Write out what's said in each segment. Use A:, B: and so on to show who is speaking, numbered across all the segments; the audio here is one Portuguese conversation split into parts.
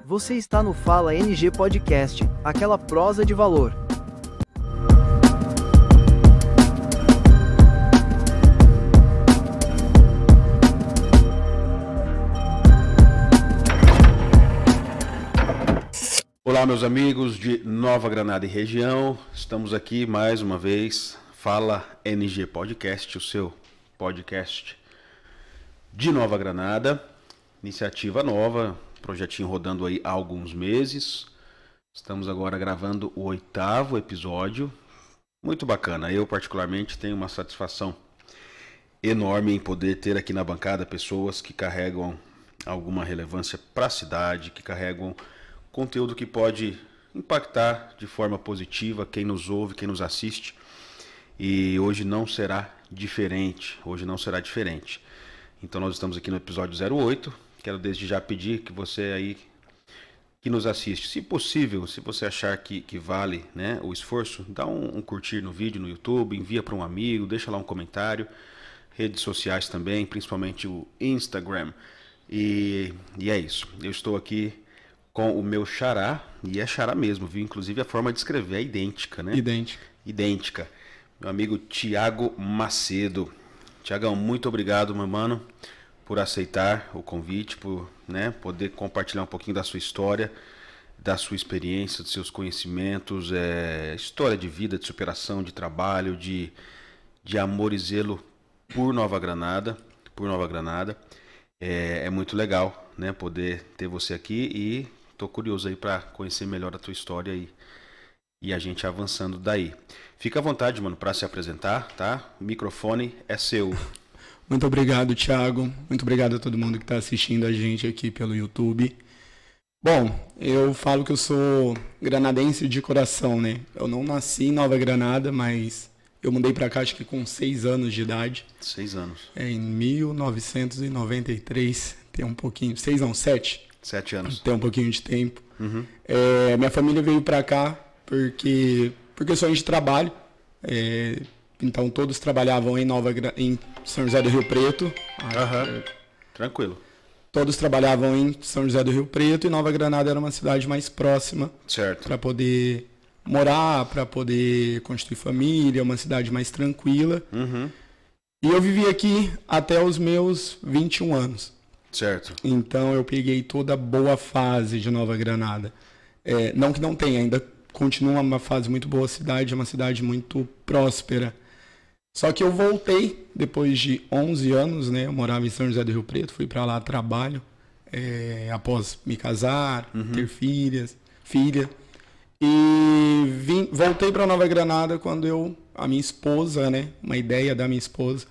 A: Você está no Fala NG Podcast, aquela prosa de valor.
B: Olá, meus amigos de Nova Granada e região, estamos aqui mais uma vez, Fala NG Podcast, o seu podcast de Nova Granada, iniciativa nova, projetinho rodando aí há alguns meses, estamos agora gravando o 8º episódio, muito bacana, eu particularmente tenho uma satisfação enorme em poder ter aqui na bancada pessoas que carregam alguma relevância para a cidade, que carregam conteúdo que pode impactar de forma positiva quem nos ouve, quem nos assiste. E hoje não será diferente. Então nós estamos aqui no episódio 08. Quero desde já pedir que você aí que nos assiste, se possível, se você achar que vale, né, o esforço, dá um curtir no vídeo no YouTube, envia para um amigo, deixa lá um comentário. Redes sociais também, principalmente o Instagram. E é isso. Eu estou aqui com o meu xará, e é xará mesmo, viu? Inclusive a forma de escrever é idêntica, né? Idêntica. Meu amigo Thiago Macedo. Thiagão, muito obrigado, meu mano, por aceitar o convite, por, né, poder compartilhar um pouquinho da sua história, da sua experiência, dos seus conhecimentos, história de vida, de superação, de trabalho, de amor e zelo por Nova Granada. É muito legal, né, poder ter você aqui e tô curioso aí para conhecer melhor a tua história e a gente avançando daí. Fica à vontade, mano, para se apresentar, tá? O microfone é seu.
C: Muito obrigado, Thiago. Muito obrigado a todo mundo que está assistindo a gente aqui pelo YouTube. Bom, eu falo que eu sou granadense de coração, né? Eu não nasci em Nova Granada, mas eu mudei para cá acho que com 6 anos de idade.
B: 6 anos.
C: Em 1993, tem um pouquinho... 6 não, 7.
B: 7 anos.
C: Tem um pouquinho de tempo. Uhum. Minha família veio para cá porque questões de trabalho. Então todos trabalhavam em São José do Rio Preto.
B: Tranquilo.
C: Todos trabalhavam em São José do Rio Preto e Nova Granada era uma cidade mais próxima.
B: Certo.
C: Para poder morar, para poder constituir família, uma cidade mais tranquila.
B: Uhum.
C: E eu vivi aqui até os meus 21 anos.
B: Certo.
C: Então eu peguei toda a boa fase de Nova Granada. Não que não tenha, ainda continua uma fase muito boa a cidade, é uma cidade muito próspera. Só que eu voltei depois de 11 anos, né? Eu morava em São José do Rio Preto, fui para lá a trabalho, após me casar, ter filha. E voltei para Nova Granada quando a minha esposa, né? Uma ideia da minha esposa,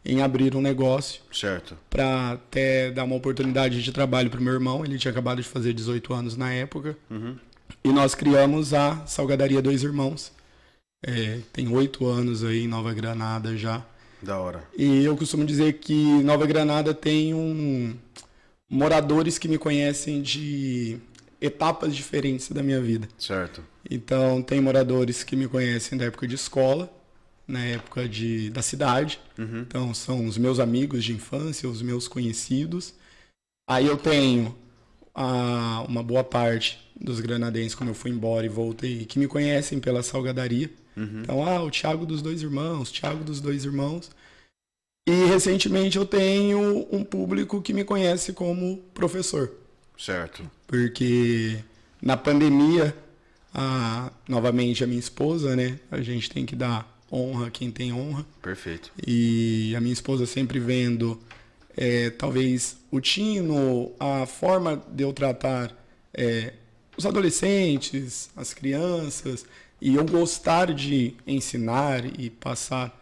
C: em abrir um negócio.
B: Certo.
C: Para até dar uma oportunidade de trabalho para o meu irmão. Ele tinha acabado de fazer 18 anos na época.
B: Uhum.
C: E nós criamos a Salgadaria Dois Irmãos. Tem 8 anos aí em Nova Granada já.
B: Da hora.
C: E eu costumo dizer que Nova Granada tem moradores que me conhecem de etapas diferentes da minha vida.
B: Certo.
C: Então, tem moradores que me conhecem da época de escola, na época da cidade.
B: Uhum.
C: Então, são os meus amigos de infância, os meus conhecidos. Aí eu tenho uma boa parte dos granadenses, como eu fui embora e voltei, que me conhecem pela salgadaria.
B: Uhum.
C: Então, o Thiago dos Dois Irmãos. E, recentemente, eu tenho um público que me conhece como professor.
B: Certo.
C: Porque, na pandemia, novamente, a minha esposa, né? A gente tem que dar honra a quem tem honra.
B: Perfeito.
C: E a minha esposa sempre vendo, talvez, o tino, a forma de eu tratar os adolescentes, as crianças, e eu gostar de ensinar e passar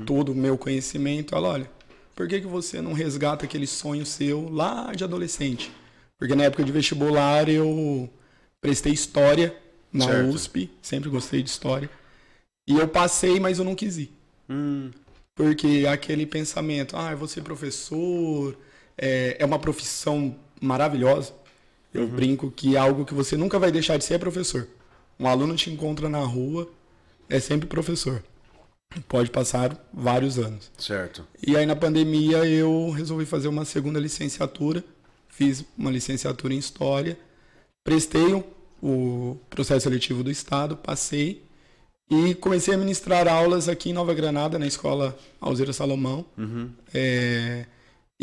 C: todo o meu conhecimento. Ela, olha, por que você não resgata aquele sonho seu lá de adolescente? Porque na época de vestibular eu prestei História na USP, sempre gostei de História. E eu passei, mas eu não quis ir. Porque aquele pensamento, eu vou ser professor, é uma profissão maravilhosa. Eu brinco que é algo que você nunca vai deixar de ser professor. Um aluno te encontra na rua, é sempre professor. Pode passar vários anos.
B: Certo.
C: E aí na pandemia eu resolvi fazer uma segunda licenciatura. Fiz uma licenciatura em História. prestei o processo seletivo do Estado, passei e comecei a ministrar aulas aqui em Nova Granada, na Escola Alzira Salomão. E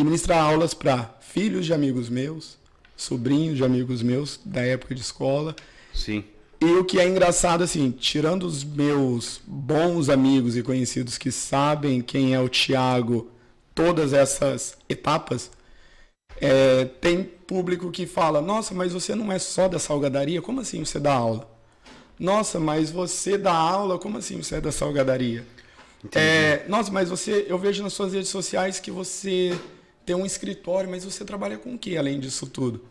C: ministrar aulas para filhos de amigos meus, sobrinhos de amigos meus da época de escola.
B: Sim.
C: E o que é engraçado, assim, tirando os meus bons amigos e conhecidos que sabem quem é o Thiago, todas essas etapas, tem público que fala, nossa, mas você não é só da salgadaria? Como assim você dá aula? Nossa, mas você dá aula? Como assim você é da salgadaria? Nossa, mas eu vejo nas suas redes sociais que você tem um escritório, mas você trabalha com o que além disso tudo?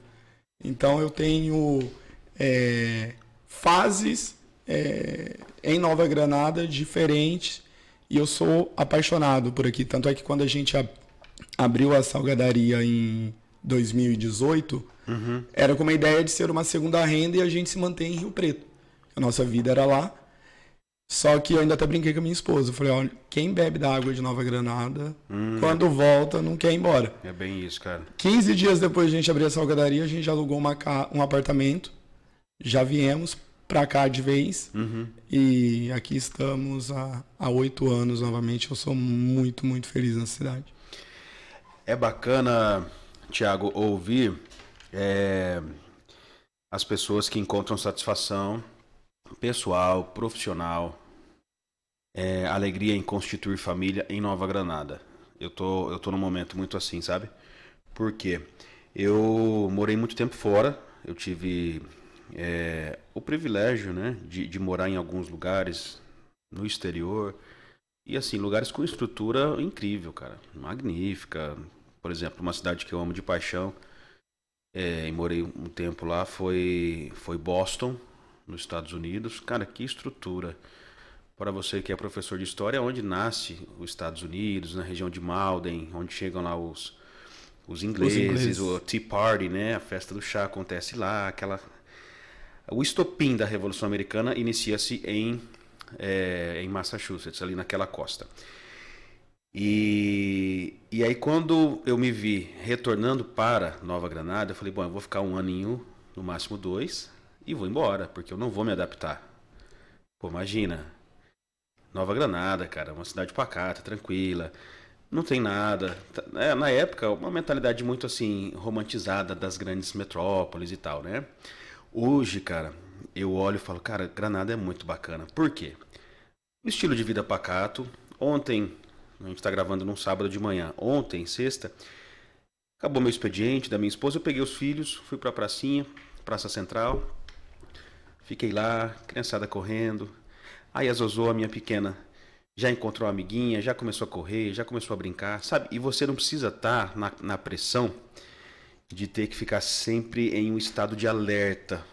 C: Então eu tenho fases em Nova Granada diferentes e eu sou apaixonado por aqui. Tanto é que quando a gente abriu a salgadaria em 2018, era com uma ideia de ser uma segunda renda e a gente se mantém em Rio Preto. A nossa vida era lá. Só que eu ainda até brinquei com a minha esposa. Eu falei, olha, quem bebe da água de Nova Granada, quando volta, não quer ir embora.
B: É bem isso, cara.
C: 15 dias depois de a gente abrir a salgadaria, a gente já alugou um apartamento. Já viemos pra cá de vez. E aqui estamos há 8 anos novamente. Eu sou muito, muito feliz na cidade.
B: É bacana, Thiago, ouvir as pessoas que encontram satisfação pessoal, profissional, alegria em constituir família em Nova Granada. Eu tô num momento muito assim, sabe? Porque eu morei muito tempo fora, eu tive o privilégio, né, de morar em alguns lugares no exterior, e assim, lugares com estrutura incrível, cara, magnífica. Por exemplo, uma cidade que eu amo de paixão, e morei um tempo lá, foi Boston, nos Estados Unidos. Cara, que estrutura. Para você que é professor de história, onde nasce os Estados Unidos, na região de Malden, onde chegam lá os ingleses, o Tea Party, né? A festa do chá acontece lá, o estopim da Revolução Americana inicia-se em Massachusetts, ali naquela costa. E aí quando eu me vi retornando para Nova Granada, eu falei, bom, eu vou ficar 1 aninho, no máximo 2, e vou embora, porque eu não vou me adaptar. Pô, imagina, Nova Granada, cara, uma cidade pacata, tranquila, não tem nada. Na época, uma mentalidade muito assim, romantizada das grandes metrópoles e tal, né? Hoje, cara, eu olho e falo, cara, Granada é muito bacana. Por quê? O estilo de vida pacato. Ontem, a gente tá gravando num sábado de manhã. Ontem, sexta, acabou meu expediente da minha esposa, eu peguei os filhos, fui pra pracinha, Praça Central. Fiquei lá, criançada correndo. Aí a Zozô, a minha pequena, já encontrou uma amiguinha, já começou a correr, já começou a brincar, sabe? E você não precisa estar na pressão de ter que ficar sempre em um estado de alerta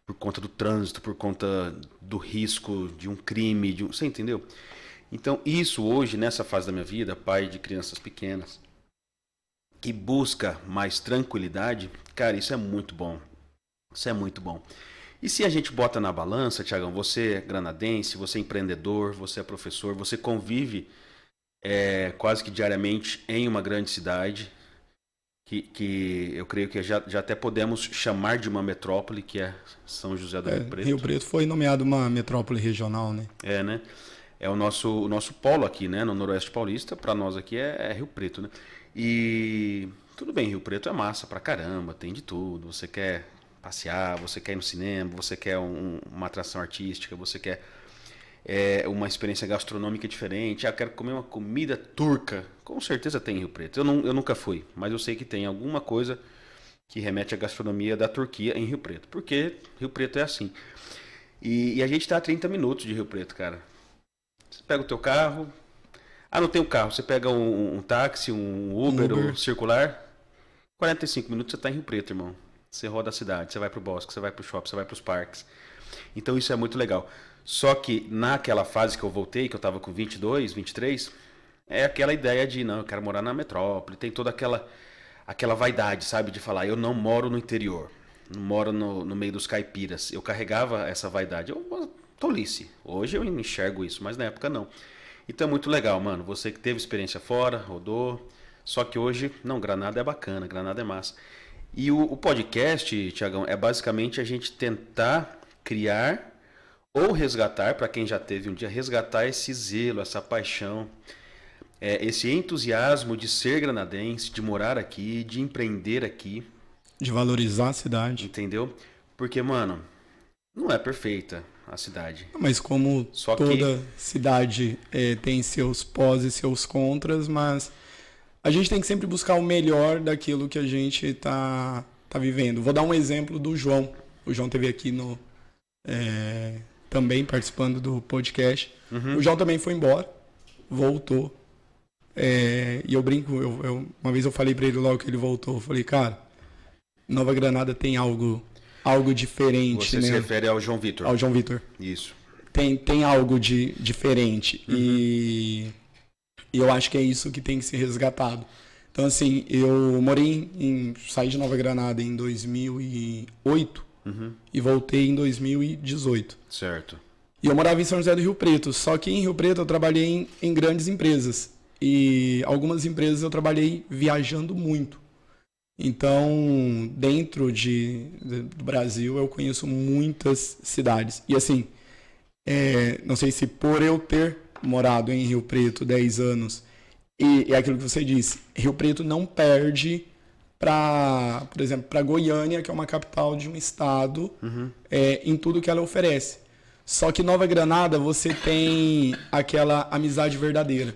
B: por conta do trânsito, por conta do risco de um crime, você entendeu? Então isso hoje, nessa fase da minha vida, pai de crianças pequenas, que busca mais tranquilidade, cara, isso é muito bom. Isso é muito bom. E se a gente bota na balança, Thiagão, você é granadense, você é empreendedor, você é professor, você convive quase que diariamente em uma grande cidade, que eu creio que já até podemos chamar de uma metrópole, que é São José do Rio Preto.
C: Rio Preto foi nomeado uma metrópole regional, né?
B: Né? É o nosso polo aqui, né? No Noroeste Paulista, para nós aqui é Rio Preto, né? E tudo bem, Rio Preto é massa pra caramba, tem de tudo. Você quer passear, você quer ir no cinema, você quer uma atração artística, você quer uma experiência gastronômica diferente. Eu quero comer uma comida turca. Com certeza tem em Rio Preto. Eu nunca fui, mas eu sei que tem alguma coisa que remete à gastronomia da Turquia em Rio Preto. Porque Rio Preto é assim. E a gente está a 30 minutos de Rio Preto, cara. Você pega o teu carro. Ah, não tem um carro. Você pega um táxi, um Uber ou circular. 45 minutos você está em Rio Preto, irmão. Você roda a cidade, você vai pro bosque, você vai pro shopping, você vai pros parques. Então isso é muito legal. Só que naquela fase que eu voltei, que eu tava com 22, 23, é aquela ideia de, não, eu quero morar na metrópole. Tem toda aquela vaidade, sabe? De falar, eu não moro no interior. Não moro no meio dos caipiras. Eu carregava essa vaidade. Eu tolice. Hoje eu enxergo isso, mas na época não. Então é muito legal, mano. Você que teve experiência fora, rodou. Só que hoje, não, Granada é bacana, Granada é massa. E o podcast, Tiagão, é basicamente a gente tentar criar ou resgatar, para quem já teve um dia, resgatar esse zelo, essa paixão, esse entusiasmo de ser granadense, de morar aqui, de empreender aqui.
C: De valorizar a cidade.
B: Entendeu? Porque, mano, não é perfeita a cidade.
C: Mas como toda cidade tem seus pós e seus contras, mas a gente tem que sempre buscar o melhor daquilo que a gente tá vivendo. Vou dar um exemplo do João. O João esteve aqui também participando do podcast. O João também foi embora, voltou. E eu brinco, uma vez eu falei para ele logo que ele voltou, eu falei, cara, Nova Granada tem algo diferente.
B: Você se refere ao João Vitor.
C: Ao João Vitor.
B: Isso.
C: Tem algo de diferente. E eu acho que é isso que tem que ser resgatado. Então, assim, eu saí de Nova Granada em 2008 e voltei em 2018.
B: Certo.
C: E eu morava em São José do Rio Preto. Só que em Rio Preto eu trabalhei em grandes empresas. E algumas empresas eu trabalhei viajando muito. Então, dentro do Brasil, eu conheço muitas cidades. E assim, não sei se por eu ter morado em Rio Preto 10 anos, e é aquilo que você disse, Rio Preto não perde por exemplo, para Goiânia, que é uma capital de um estado, em tudo que ela oferece. Só que Nova Granada, você tem aquela amizade verdadeira.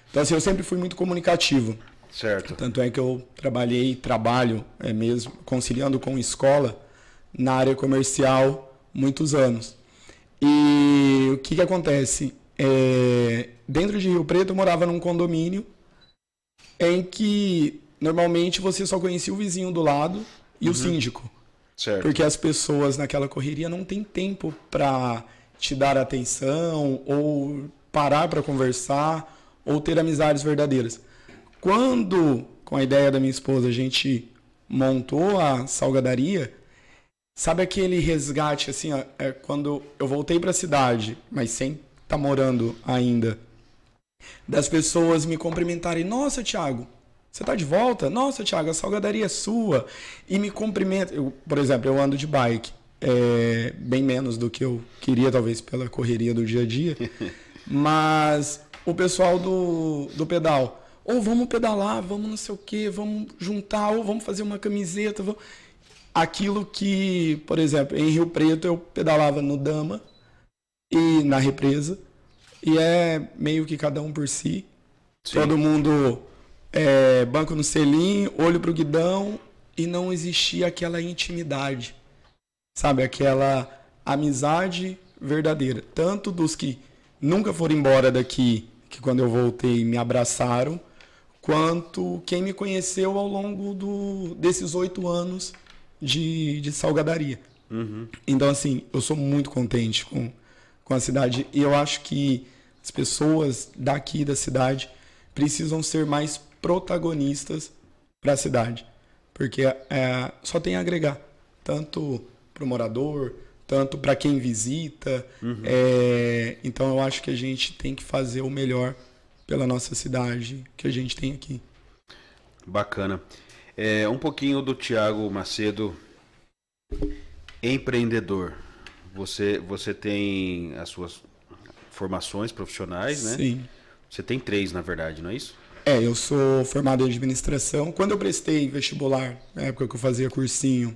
C: Então, assim, eu sempre fui muito comunicativo.
B: Certo.
C: Tanto é que eu trabalho mesmo, conciliando com escola, na área comercial, muitos anos. E o que acontece? Dentro de Rio Preto, eu morava num condomínio em que, normalmente, você só conhecia o vizinho do lado e o síndico.
B: Certo.
C: Porque as pessoas naquela correria não têm tempo para te dar atenção, ou parar para conversar, ou ter amizades verdadeiras. Quando, com a ideia da minha esposa, a gente montou a salgadaria, sabe aquele resgate, assim, quando eu voltei para a cidade, mas sem estar morando ainda, das pessoas me cumprimentarem, nossa, Thiago, você tá de volta? Nossa, Thiago, a salgadaria é sua. E me cumprimenta. Por exemplo, eu ando de bike, bem menos do que eu queria, talvez pela correria do dia a dia, mas o pessoal do pedal, ou vamos pedalar, vamos não sei o quê, vamos juntar, ou vamos fazer uma camiseta. Aquilo que, por exemplo, em Rio Preto eu pedalava no Dama e na Represa, e é meio que cada um por si. Sim. Todo mundo banco no selim, olho pro guidão, e não existia aquela intimidade, sabe? Aquela amizade verdadeira. Tanto dos que nunca foram embora daqui, que quando eu voltei me abraçaram, quanto quem me conheceu ao longo desses 8 anos de salgadaria. Então, assim, eu sou muito contente com a cidade, e eu acho que as pessoas daqui da cidade precisam ser mais protagonistas para a cidade, porque só tem a agregar, tanto para o morador, tanto para quem visita. Então eu acho que a gente tem que fazer o melhor pela nossa cidade que a gente tem aqui.
B: Bacana. Um pouquinho do Thiago Macedo, empreendedor. Você tem as suas formações profissionais, né?
C: Sim.
B: Você tem 3, na verdade, não é isso?
C: Eu sou formado em administração. Quando eu prestei vestibular, na época que eu fazia cursinho,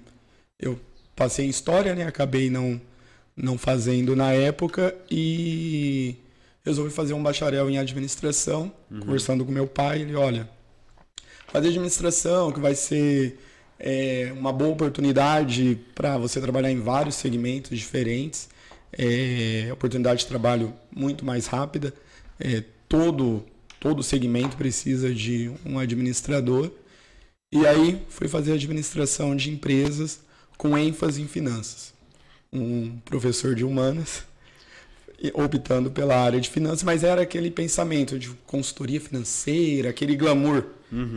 C: eu passei em história, né? Acabei não fazendo na época e resolvi fazer um bacharel em administração, conversando com meu pai. Ele, olha, fazer administração que vai ser uma boa oportunidade para você trabalhar em vários segmentos diferentes, oportunidade de trabalho muito mais rápida, todo segmento precisa de um administrador. E aí fui fazer administração de empresas com ênfase em finanças. Um professor de humanas, optando pela área de finanças, mas era aquele pensamento de consultoria financeira, aquele glamour,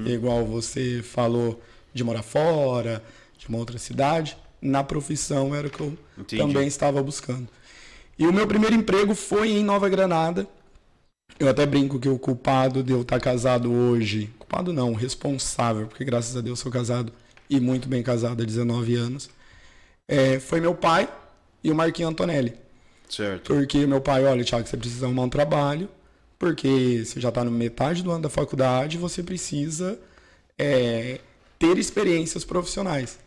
C: igual você falou, de morar fora, de uma outra cidade. Na profissão era o que eu também estava buscando. E o meu primeiro emprego foi em Nova Granada. Eu até brinco que o culpado de eu estar casado hoje, culpado não, responsável, porque graças a Deus sou casado e muito bem casado há 19 anos, foi meu pai e o Marquinhos Antonelli.
B: Certo.
C: Porque meu pai, olha, Thiago, você precisa arrumar um trabalho, porque você já está na metade do ano da faculdade, você precisa ter experiências profissionais.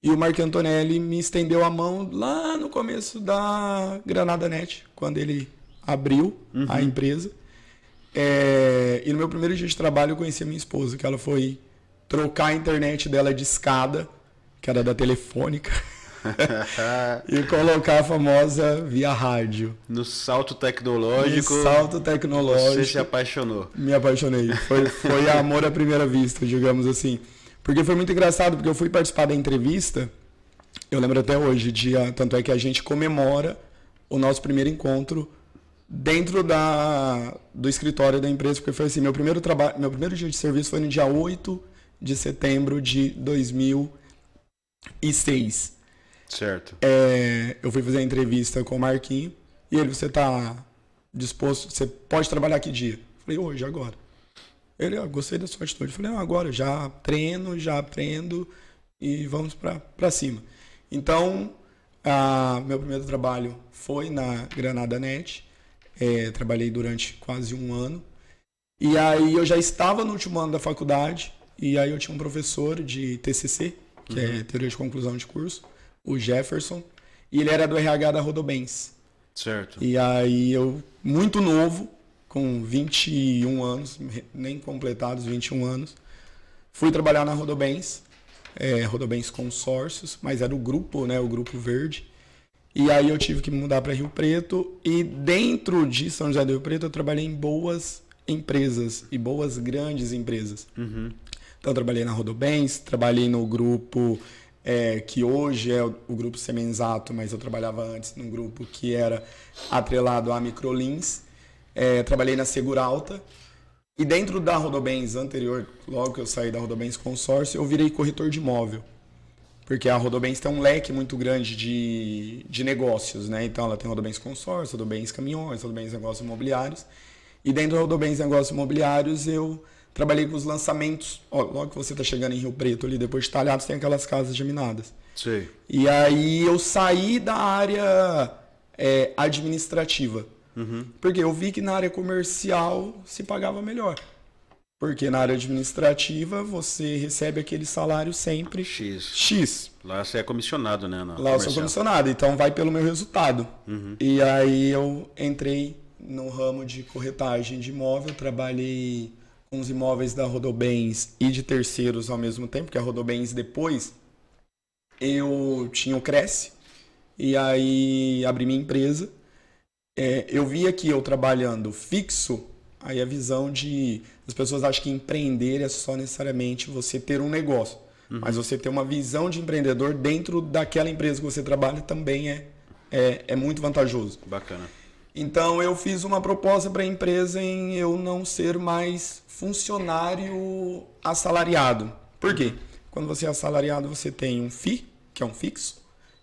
C: E o Marquinhos Antonelli me estendeu a mão lá no começo da Granada Net, quando ele abriu a empresa. E no meu primeiro dia de trabalho eu conheci a minha esposa, que ela foi trocar a internet dela de escada, que era da Telefônica, e colocar a famosa via rádio.
B: No salto tecnológico.
C: No salto tecnológico.
B: Você se apaixonou.
C: Me apaixonei. Foi amor à primeira vista, digamos assim. Porque foi muito engraçado, porque eu fui participar da entrevista, eu lembro até hoje, tanto é que a gente comemora o nosso primeiro encontro dentro do escritório da empresa, porque foi assim, meu primeiro dia de serviço foi no dia 8 de setembro de 2006.
B: Certo.
C: Eu fui fazer a entrevista com o Marquinhos, e ele, você está disposto, você pode trabalhar que dia? Eu falei, hoje, agora. Ele, gostei da sua atitude. Eu falei, agora, já treino, já aprendo e vamos para cima. Então, meu primeiro trabalho foi na Granada Net. Trabalhei durante quase um ano. E aí eu já estava no último ano da faculdade. E aí eu tinha um professor de TCC, que é Teoria de Conclusão de Curso, o Jefferson. E ele era do RH da Rodobens.
B: Certo.
C: E aí eu, muito novo, com 21 anos, nem completados 21 anos, fui trabalhar na Rodobens, Rodobens Consórcios, mas era o grupo, né, o Grupo Verde. E aí eu tive que me mudar para Rio Preto, e dentro de São José do Rio Preto eu trabalhei em boas empresas, e boas grandes empresas. Então eu trabalhei na Rodobens, trabalhei no grupo que hoje é o grupo Semenzato, mas eu trabalhava antes num grupo que era atrelado à Microlins. Trabalhei na Seguralta, e dentro da Rodobens anterior, logo que eu saí da Rodobens Consórcio, eu virei corretor de imóvel, porque a Rodobens tem um leque muito grande de negócios, né? Então ela tem Rodobens Consórcio, Rodobens Caminhões, Rodobens Negócios Imobiliários, e dentro da Rodobens Negócios Imobiliários eu trabalhei com os lançamentos. Logo que você está chegando em Rio Preto, ali depois de Talhados, tem aquelas casas geminadas.
B: Sim.
C: E aí eu saí da área administrativa. Porque eu vi que na área comercial se pagava melhor. Porque na área administrativa você recebe aquele salário sempre X.
B: Lá você é comissionado, né?
C: Lá eu sou comissionado, então vai pelo meu resultado. E aí eu entrei no ramo de corretagem de imóvel, trabalhei com os imóveis da Rodobens e de terceiros ao mesmo tempo, porque a Rodobens depois eu tinha o Cresce, e aí abri minha empresa. Eu via que eu trabalhando fixo, aí a visão de... As pessoas acham que empreender é só necessariamente você ter um negócio. Mas você ter uma visão de empreendedor dentro daquela empresa que você trabalha também é muito vantajoso.
B: Bacana.
C: Então eu fiz uma proposta para a empresa em eu não ser mais funcionário assalariado. Por quê? Quando você é assalariado, você tem um FII, que é um fixo,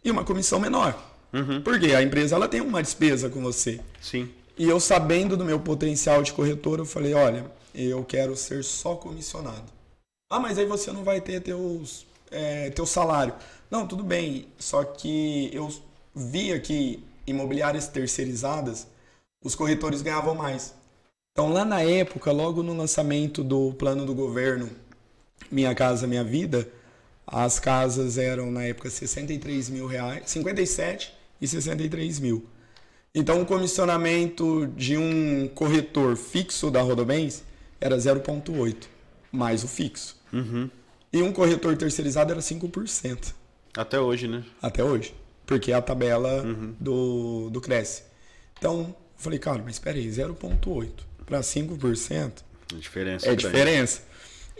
C: e uma comissão menor. Porque a empresa ela tem uma despesa com você.
B: Sim.
C: E eu, sabendo do meu potencial de corretor, eu falei, olha, eu quero ser só comissionado. Mas aí você não vai ter teu salário. Não, tudo bem, só que eu via que imobiliárias terceirizadas, os corretores ganhavam mais. Então lá na época, logo no lançamento do plano do governo Minha Casa Minha Vida, as casas eram na época R$63 mil, 57 e 63 mil. Então o comissionamento de um corretor fixo da Rodobens era 0,8, mais o fixo. E um corretor terceirizado era 5%.
B: Até hoje, né?
C: Até hoje. Porque é a tabela do Cresce. Então, eu falei, cara, mas espera aí, 0,8 para 5%.
B: Diferença.
C: É diferença.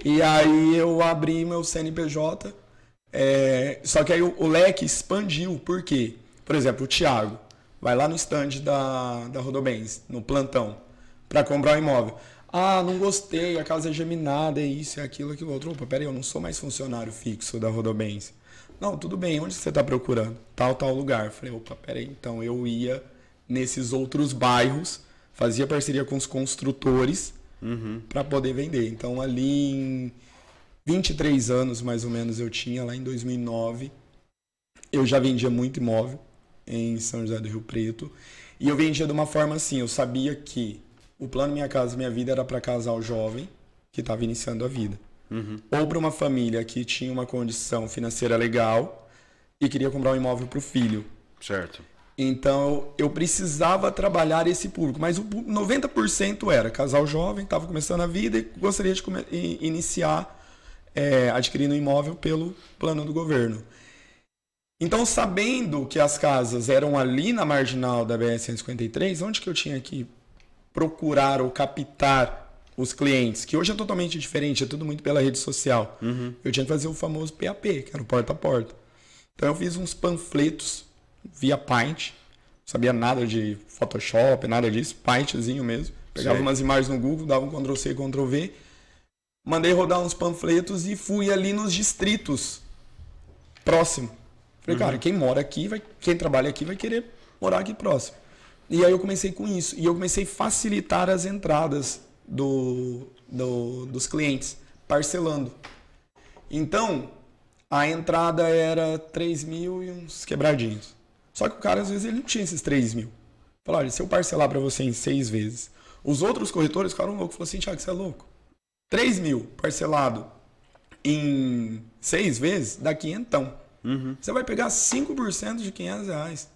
C: E aí eu abri meu CNPJ, só que aí o leque expandiu. Por quê? Por exemplo, o Thiago vai lá no stand da Rodobens, no plantão, para comprar um imóvel. Não gostei, a casa é geminada, é isso, é aquilo, aquilo outro. Opa, peraí, eu não sou mais funcionário fixo da Rodobens. Não, tudo bem, onde você está procurando? Tal lugar. Eu falei, opa, peraí, então eu ia nesses outros bairros, fazia parceria com os construtores para poder vender. Então ali 23 anos, mais ou menos, eu tinha lá em 2009. Eu já vendia muito imóvel em São José do Rio Preto. E eu vendia de uma forma assim, eu sabia que o plano Minha Casa Minha Vida era para casal jovem que estava iniciando a vida. Ou para uma família que tinha uma condição financeira legal e queria comprar um imóvel para o filho.
B: Certo.
C: Então, eu precisava trabalhar esse público. Mas o 90% era casal jovem, estava começando a vida e gostaria de iniciar adquirindo um imóvel pelo plano do governo. Então, sabendo que as casas eram ali na marginal da BR-153, onde que eu tinha que procurar ou captar os clientes? Que hoje é totalmente diferente, é tudo muito pela rede social. Eu tinha que fazer o famoso PAP, que era o porta a porta. Então, eu fiz uns panfletos via Paint, não sabia nada de Photoshop, nada disso, Paintzinho mesmo. Pegava umas imagens no Google, dava um Ctrl+C, Ctrl+V, mandei rodar uns panfletos e fui ali nos distritos próximos. Falei, cara, quem mora aqui, quem trabalha aqui vai querer morar aqui próximo. E aí eu comecei com isso. E eu comecei a facilitar as entradas dos clientes, parcelando. Então, a entrada era 3 mil e uns quebradinhos. Só que o cara, às vezes, ele não tinha esses 3 mil. Falou, olha, se eu parcelar para você em 6 vezes. Os outros corretores ficaram loucos. Falaram assim, Thiago, você é louco. 3 mil parcelado em 6 vezes, dá quinhentão. Você vai pegar 5% de R$500.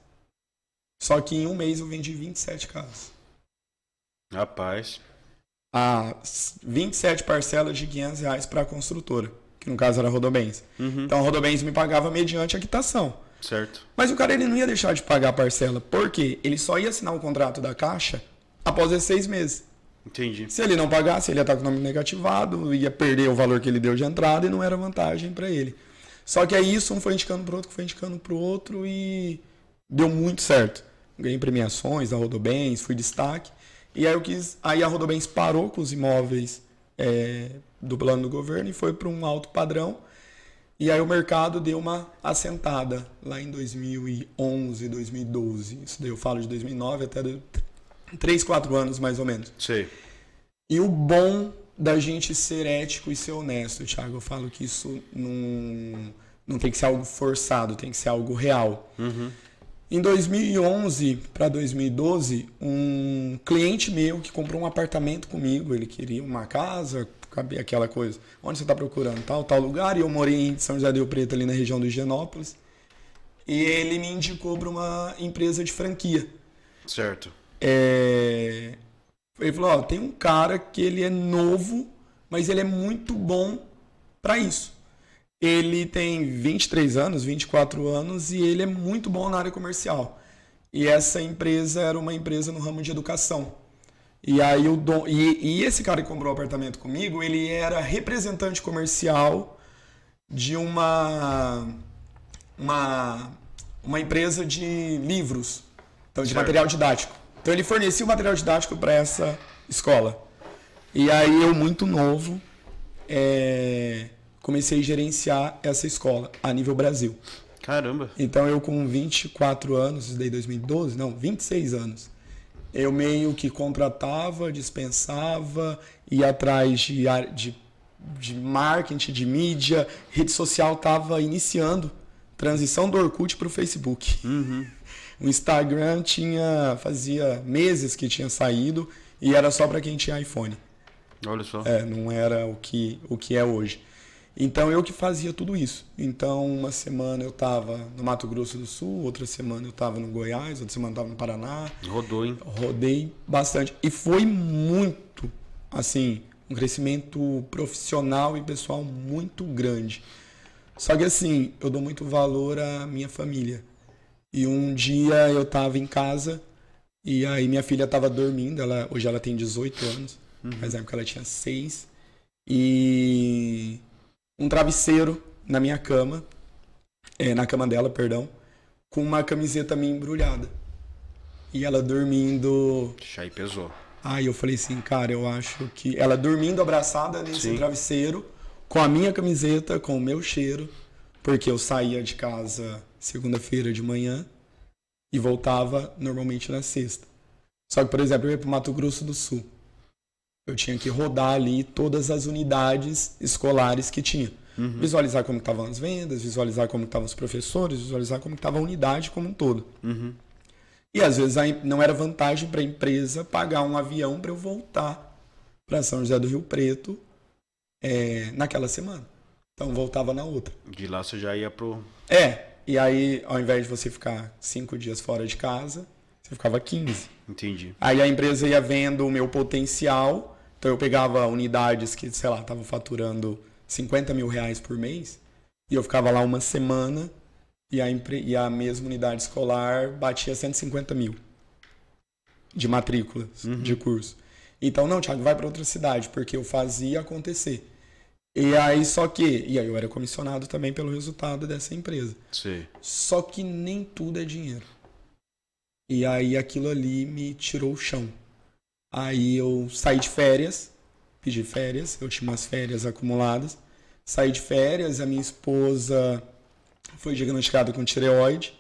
C: Só que em um mês eu vendi 27 casas.
B: Rapaz.
C: 27 parcelas de R$500 para a construtora, que no caso era a Rodobens. Então a Rodobens me pagava mediante a quitação.
B: Certo.
C: Mas o cara ele não ia deixar de pagar a parcela, porque ele só ia assinar o contrato da Caixa após esses 6 meses.
B: Entendi.
C: Se ele não pagasse, ele ia estar com o nome negativado, ia perder o valor que ele deu de entrada e não era vantagem para ele. Só que aí isso um foi indicando para o outro, foi indicando para o outro e deu muito certo. Ganhei premiações da Rodobens, fui destaque. E aí a Rodobens parou com os imóveis do plano do governo e foi para um alto padrão. E aí o mercado deu uma assentada lá em 2011, 2012. Isso daí eu falo de 2009 até 3, 4 anos mais ou menos.
B: Sei.
C: E o bom da gente ser ético e ser honesto, Thiago, eu falo que isso não tem que ser algo forçado, tem que ser algo real. Em 2011 para 2012, um cliente meu que comprou um apartamento comigo, ele queria uma casa, aquela coisa, onde você está procurando? Tal lugar, e eu morei em São José do Rio Preto, ali na região do Higienópolis, e ele me indicou para uma empresa de franquia.
B: Certo.
C: Ele falou, tem um cara que ele é novo, mas ele é muito bom para isso. Ele tem 23 anos, 24 anos e ele é muito bom na área comercial. E essa empresa era uma empresa no ramo de educação. E aí e esse cara que comprou o apartamento comigo, ele era representante comercial de uma empresa de livros, então de material didático. Então ele fornecia o material didático para essa escola. E aí eu, muito novo, comecei a gerenciar essa escola a nível Brasil.
B: Caramba.
C: Então eu com 24 anos, isso daí 2012, não, 26 anos, eu meio que contratava, dispensava, ia atrás de marketing, de mídia, rede social estava iniciando, transição do Orkut para o Facebook. O Instagram fazia meses que tinha saído e era só para quem tinha iPhone.
B: Olha só.
C: Não era o que é hoje. Então eu que fazia tudo isso. Então uma semana eu estava no Mato Grosso do Sul, outra semana eu estava no Goiás, outra semana eu estava no Paraná.
B: Rodou, hein?
C: Rodei bastante. E foi muito, assim, um crescimento profissional e pessoal muito grande. Só que assim, eu dou muito valor à minha família. E um dia eu estava em casa e aí minha filha estava dormindo, hoje ela tem 18 anos, mas na época ela tinha 6. E um travesseiro na minha cama, na cama dela, perdão, com uma camiseta minha embrulhada. E ela dormindo...
B: Aí pesou.
C: Aí eu falei assim, cara, eu acho que... Ela dormindo abraçada nesse travesseiro, com a minha camiseta, com o meu cheiro, porque eu saía de casa segunda-feira de manhã e voltava normalmente na sexta. Só que, por exemplo, eu ia para o Mato Grosso do Sul. Eu tinha que rodar ali todas as unidades escolares que tinha. Visualizar como estavam as vendas, visualizar como estavam os professores, visualizar como estava a unidade como um todo. E às vezes não era vantagem para a empresa pagar um avião para eu voltar para São José do Rio Preto naquela semana. Então voltava na outra.
B: De lá você já ia pro...
C: E aí ao invés de você ficar 5 dias fora de casa, você ficava 15.
B: Entendi.
C: Aí a empresa ia vendo o meu potencial, então eu pegava unidades que, sei lá, estavam faturando 50 mil reais por mês, e eu ficava lá uma semana, e a mesma unidade escolar batia 150 mil de matrículas de curso. Então, não, Thiago, vai para outra cidade, porque eu fazia acontecer. E aí, e aí eu era comissionado também pelo resultado dessa empresa.
B: Sim.
C: Só que nem tudo é dinheiro. E aí aquilo ali me tirou o chão. Aí eu saí de férias, pedi férias, eu tinha umas férias acumuladas. Saí de férias, a minha esposa foi diagnosticada com tireoide.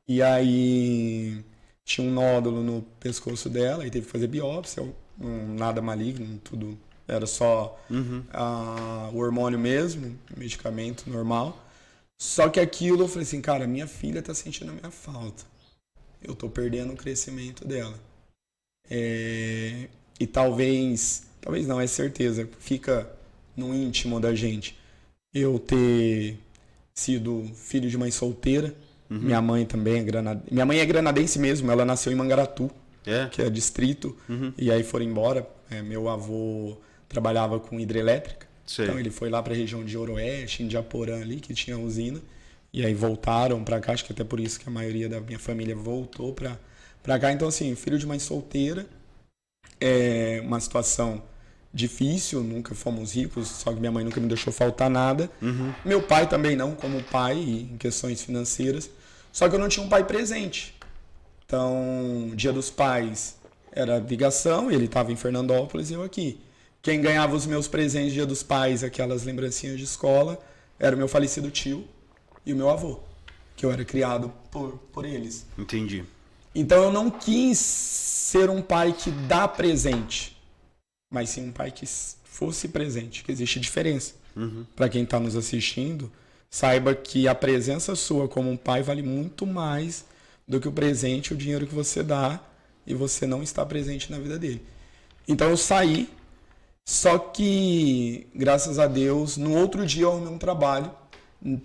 C: E aí tinha um nódulo no pescoço dela, e teve que fazer biópsia, nada maligno, tudo era só o hormônio mesmo, medicamento normal. Só que aquilo eu falei assim, cara, minha filha tá sentindo a minha falta. Eu tô perdendo o crescimento dela. E talvez não, é certeza, fica no íntimo da gente. Eu ter sido filho de mãe solteira, minha mãe também minha mãe é granadense mesmo, ela nasceu em Mangaratu, que é distrito, e aí foram embora. Meu avô trabalhava com hidrelétrica, então ele foi lá para a região de Oroeste, Indiaporã ali, que tinha usina, e aí voltaram para cá, acho que até por isso que a maioria da minha família voltou para cá. Então assim, filho de mãe solteira, uma situação difícil, nunca fomos ricos, só que minha mãe nunca me deixou faltar nada. Meu pai também não, como pai, em questões financeiras, só que eu não tinha um pai presente. Então, Dia dos Pais era ligação, ele estava em Fernandópolis e eu aqui. Quem ganhava os meus presentes Dia dos Pais, aquelas lembrancinhas de escola, era o meu falecido tio e o meu avô, que eu era criado por eles.
B: Entendi.
C: Então eu não quis ser um pai que dá presente, mas sim um pai que fosse presente, que existe diferença. Para quem está nos assistindo, saiba que a presença sua como um pai vale muito mais do que o presente, o dinheiro que você dá, e você não está presente na vida dele. Então eu saí, só que, graças a Deus, no outro dia eu arrumei um trabalho,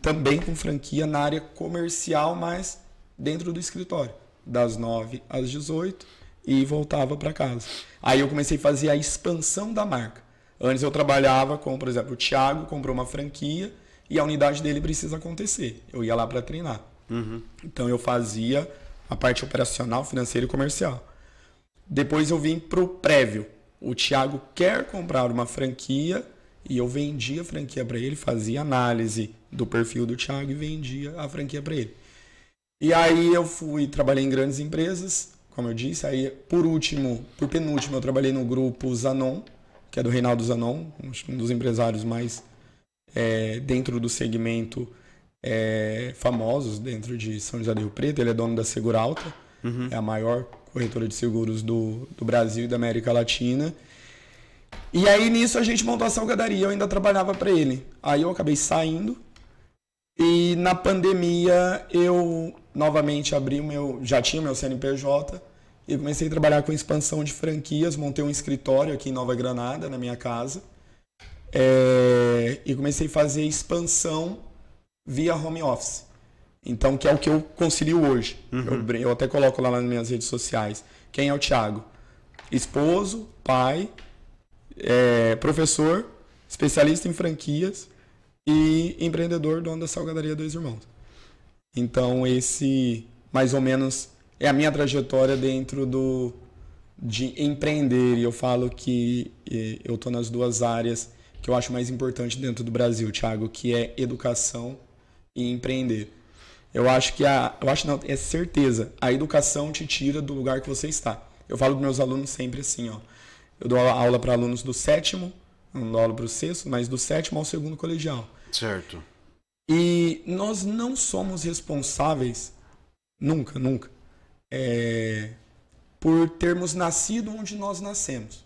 C: também com franquia, na área comercial, mas dentro do escritório, das 9 às 18, e voltava para casa. Aí eu comecei a fazer a expansão da marca. Antes eu trabalhava com, por exemplo, o Thiago comprou uma franquia e a unidade dele precisa acontecer. Eu ia lá para treinar. Então eu fazia a parte operacional, financeira e comercial. Depois eu vim para o prévio. O Thiago quer comprar uma franquia e eu vendia a franquia para ele, fazia análise do perfil do Thiago e vendia a franquia para ele. E aí eu trabalhei em grandes empresas, como eu disse. Aí, por penúltimo, eu trabalhei no grupo Zanon, que é do Reinaldo Zanon, um dos empresários mais dentro do segmento famosos dentro de São José do Rio Preto. Ele é dono da Seguralta, é a maior corretora de seguros do Brasil e da América Latina. E aí nisso a gente montou a salgadaria, eu ainda trabalhava para ele. Aí eu acabei saindo e na pandemia eu novamente já tinha o meu CNPJ e comecei a trabalhar com expansão de franquias, montei um escritório aqui em Nova Granada, na minha casa, e comecei a fazer expansão via home office. Então, que é o que eu concilio hoje. Eu até coloco lá nas minhas redes sociais. Quem é o Thiago? Esposo, pai, professor, especialista em franquias e empreendedor, dono da Salgadaria Dois Irmãos. Então, esse, mais ou menos, é a minha trajetória dentro de empreender. E eu falo que eu estou nas duas áreas que eu acho mais importante dentro do Brasil, Thiago, que é educação e empreender. Eu acho que é certeza, a educação te tira do lugar que você está. Eu falo para meus alunos sempre assim, ó. Eu dou aula para alunos do 7º, não dou aula para o 6º, mas do 7º ao 2º colegial.
B: Certo.
C: E nós não somos responsáveis, nunca, por termos nascido onde nós nascemos.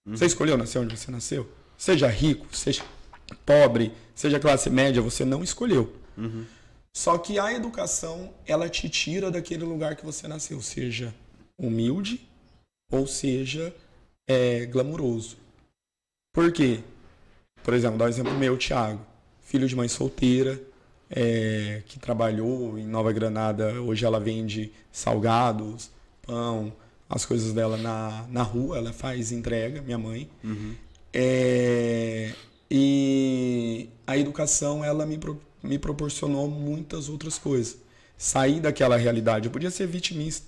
C: Você escolheu nascer onde você nasceu? Seja rico, seja pobre, seja classe média, você não escolheu. Só que a educação, ela te tira daquele lugar que você nasceu, seja humilde ou seja glamuroso. Por quê? Por exemplo, dá um exemplo meu, Thiago, filho de mãe solteira, que trabalhou em Nova Granada, hoje ela vende salgados, pão, as coisas dela na rua, ela faz entrega, minha mãe. E a educação, ela me proporcionou muitas outras coisas. Sair daquela realidade, eu podia ser vitimista.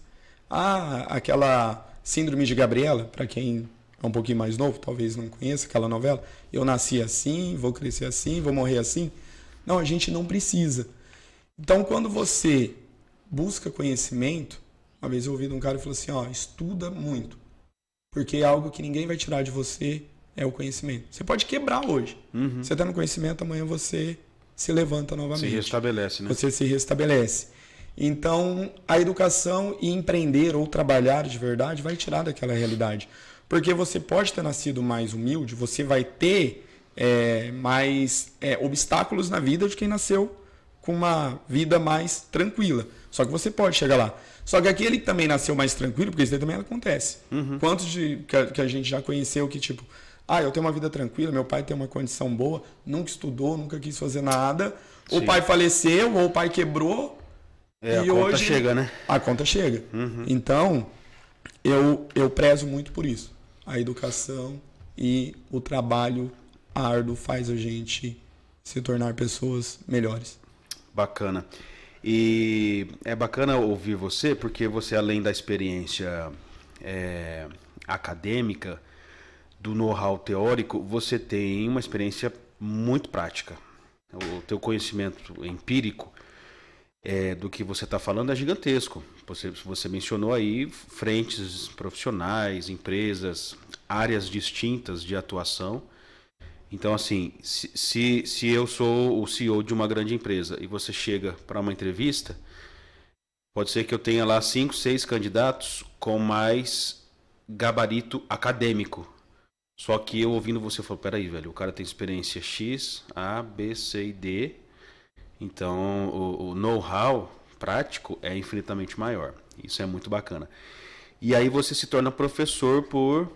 C: Aquela síndrome de Gabriela, para quem é um pouquinho mais novo, talvez não conheça aquela novela. Eu nasci assim, vou crescer assim, vou morrer assim. Não, a gente não precisa. Então, quando você busca conhecimento, uma vez eu ouvi de um cara que falou assim, estuda muito. Porque algo que ninguém vai tirar de você é o conhecimento. Você pode quebrar hoje. Você está no conhecimento, amanhã você se levanta novamente.
B: Se restabelece, né?
C: Você se restabelece. Então, a educação e empreender ou trabalhar de verdade vai tirar daquela realidade. Porque você pode ter nascido mais humilde, você vai ter mais obstáculos na vida de quem nasceu com uma vida mais tranquila. Só que você pode chegar lá. Só que aquele que também nasceu mais tranquilo, porque isso também acontece. Quantos que a gente já conheceu que tipo, eu tenho uma vida tranquila, meu pai tem uma condição boa, nunca estudou, nunca quis fazer nada. Sim. O pai faleceu, ou o pai quebrou.
B: E a conta chega, né?
C: A conta chega. Então, eu prezo muito por isso. A educação e o trabalho árduo faz a gente se tornar pessoas melhores.
B: Bacana. E é bacana ouvir você, porque você, além da experiência acadêmica, do know-how teórico, você tem uma experiência muito prática. O teu conhecimento empírico do que você está falando é gigantesco. Você mencionou aí frentes profissionais, empresas, áreas distintas de atuação. Então, assim, se eu sou o CEO de uma grande empresa e você chega para uma entrevista, pode ser que eu tenha lá 5, 6 candidatos com mais gabarito acadêmico. Só que eu ouvindo você, eu falo, peraí, velho, o cara tem experiência X, A, B, C e D. Então, o know-how prático é infinitamente maior. Isso é muito bacana. E aí você se torna professor por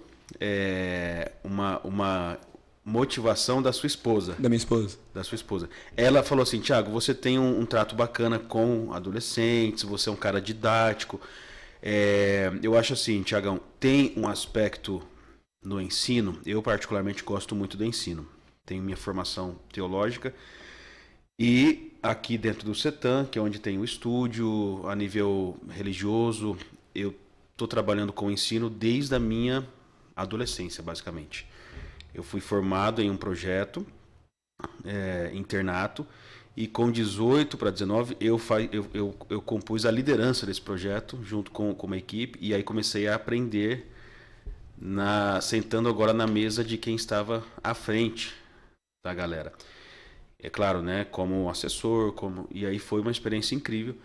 B: uma motivação da sua esposa.
C: Da minha esposa.
B: Da sua esposa. Ela falou assim, Thiago, você tem um trato bacana com adolescentes, você é um cara didático. Eu acho assim, Thiagão, tem um aspecto no ensino, eu particularmente gosto muito do ensino. Tenho minha formação teológica e aqui dentro do CETAM, que é onde tem o estúdio, a nível religioso, eu estou trabalhando com o ensino desde a minha adolescência, basicamente. Eu fui formado em um projeto, internato, e com 18 para 19 eu compus a liderança desse projeto junto com uma equipe, e aí comecei a aprender sentando agora na mesa de quem estava à frente da galera. É claro, né, como assessor, e aí foi uma experiência incrível.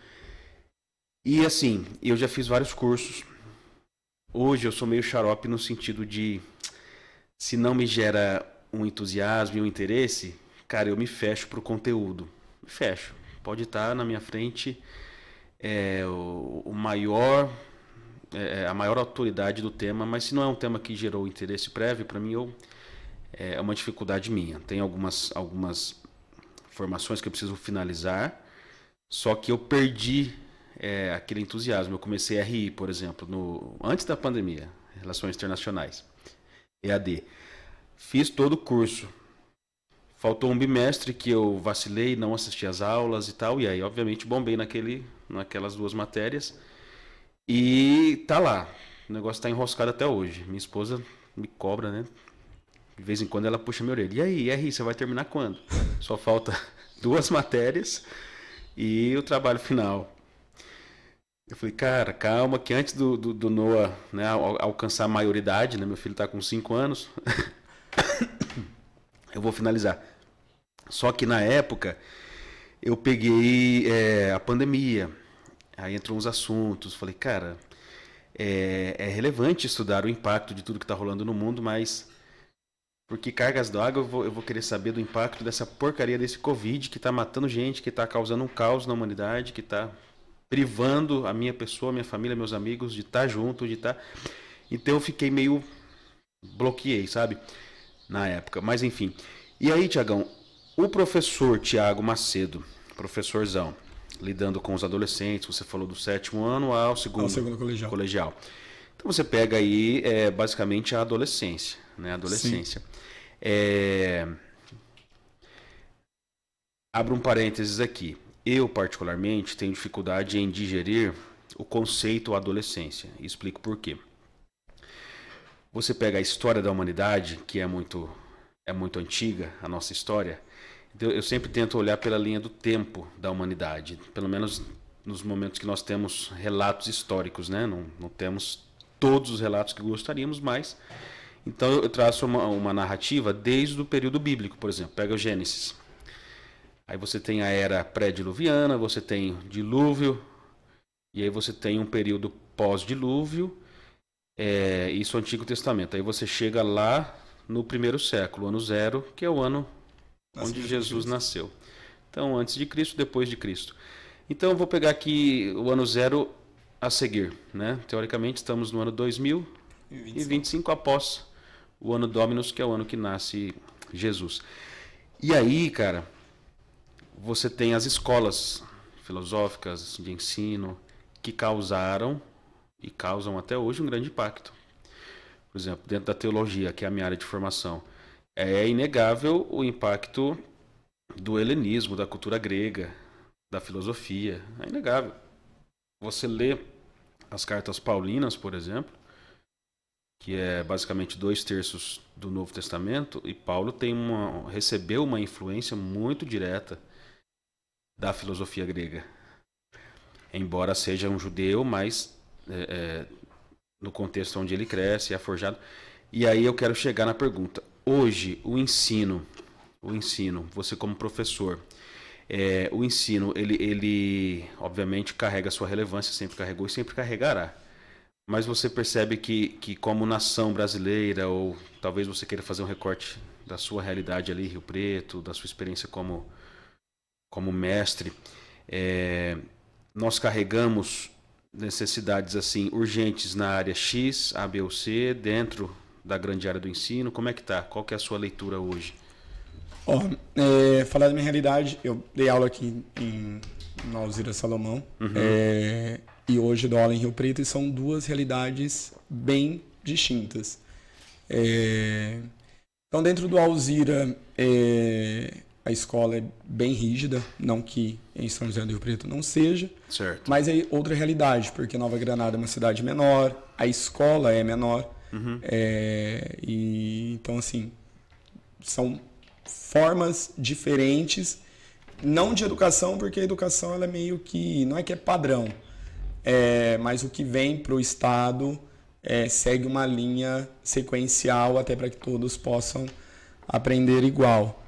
B: E assim, eu já fiz vários cursos. Hoje eu sou meio xarope no sentido de, se não me gera um entusiasmo e um interesse, cara, eu me fecho pro conteúdo. Me fecho. Pode estar na minha frente a maior autoridade do tema, mas se não é um tema que gerou interesse prévio, para mim é uma dificuldade minha. Tem algumas formações que eu preciso finalizar, só que eu perdi aquele entusiasmo. Eu comecei a RI, por exemplo, antes da pandemia, Relações Internacionais, EAD. Fiz todo o curso. Faltou um bimestre que eu vacilei, não assisti às aulas e tal, e aí, obviamente, bombei naquelas 2 matérias. E tá lá, o negócio tá enroscado até hoje. Minha esposa me cobra, né? De vez em quando ela puxa minha orelha. E aí, você vai terminar quando? Só falta 2 matérias e o trabalho final. Eu falei, cara, calma, que antes do Noah, né, alcançar a maioridade, né? Meu filho tá com 5 anos. Eu vou finalizar. Só que na época eu peguei a pandemia. Aí entrou uns assuntos, falei, cara, é relevante estudar o impacto de tudo que está rolando no mundo, mas porque cargas d'água eu vou querer saber do impacto dessa porcaria desse Covid que está matando gente, que está causando um caos na humanidade, que está privando a minha pessoa, minha família, meus amigos de estar junto, de estar... Então eu fiquei meio... bloqueei, sabe? Na época, mas enfim. E aí, Tiagão, o professor Tiago Macedo, professorzão, lidando com os adolescentes, você falou do 7º ano ao segundo colegial. Então você pega aí basicamente a adolescência, né? Adolescência. Abro um parênteses aqui. Eu, particularmente, tenho dificuldade em digerir o conceito adolescência. E explico por quê. Você pega a história da humanidade, que é muito antiga, a nossa história. Então, eu sempre tento olhar pela linha do tempo da humanidade, pelo menos nos momentos que nós temos relatos históricos, né? Não temos todos os relatos que gostaríamos, mas... Então eu traço uma narrativa desde o período bíblico, por exemplo. Pega o Gênesis. Aí você tem a era pré-diluviana, você tem dilúvio, e aí você tem um período pós-dilúvio, isso é o Antigo Testamento. Aí você chega lá no 1º século, ano 0, que é o ano onde Jesus nasceu. Então, antes de Cristo, depois de Cristo. Então, eu vou pegar aqui o ano 0 a seguir, né? Teoricamente, estamos no ano 2025 após o ano Dominus, que é o ano que nasce Jesus. E aí, cara, você tem as escolas filosóficas de ensino que causaram e causam até hoje um grande impacto. Por exemplo, dentro da teologia, que é a minha área de formação, é inegável o impacto do helenismo, da cultura grega, da filosofia. É inegável. Você lê as cartas paulinas, por exemplo, que é basicamente 2/3 do Novo Testamento, e Paulo recebeu uma influência muito direta da filosofia grega. Embora seja um judeu, mas no contexto onde ele cresce, é forjado. E aí eu quero chegar na pergunta. Hoje, o ensino, você como professor, o ensino, ele obviamente carrega sua relevância, sempre carregou e sempre carregará. Mas você percebe que como nação brasileira, ou talvez você queira fazer um recorte da sua realidade ali, Rio Preto, da sua experiência como mestre, nós carregamos necessidades assim urgentes na área X, A, B ou C, dentro da grande área do ensino. Como é que tá? Qual que é a sua leitura hoje?
C: Falar da minha realidade, eu dei aula aqui na Alzira Salomão, e hoje dou aula em Rio Preto, e são duas realidades bem distintas. Então, dentro do Alzira, a escola é bem rígida, não que em São José do Rio Preto não seja,
B: certo.
C: Mas é outra realidade, porque Nova Granada é uma cidade menor, a escola é menor, e então, assim, são formas diferentes, não de educação, porque a educação ela é meio que, não é que é padrão, mas o que vem para o Estado segue uma linha sequencial até para que todos possam aprender igual.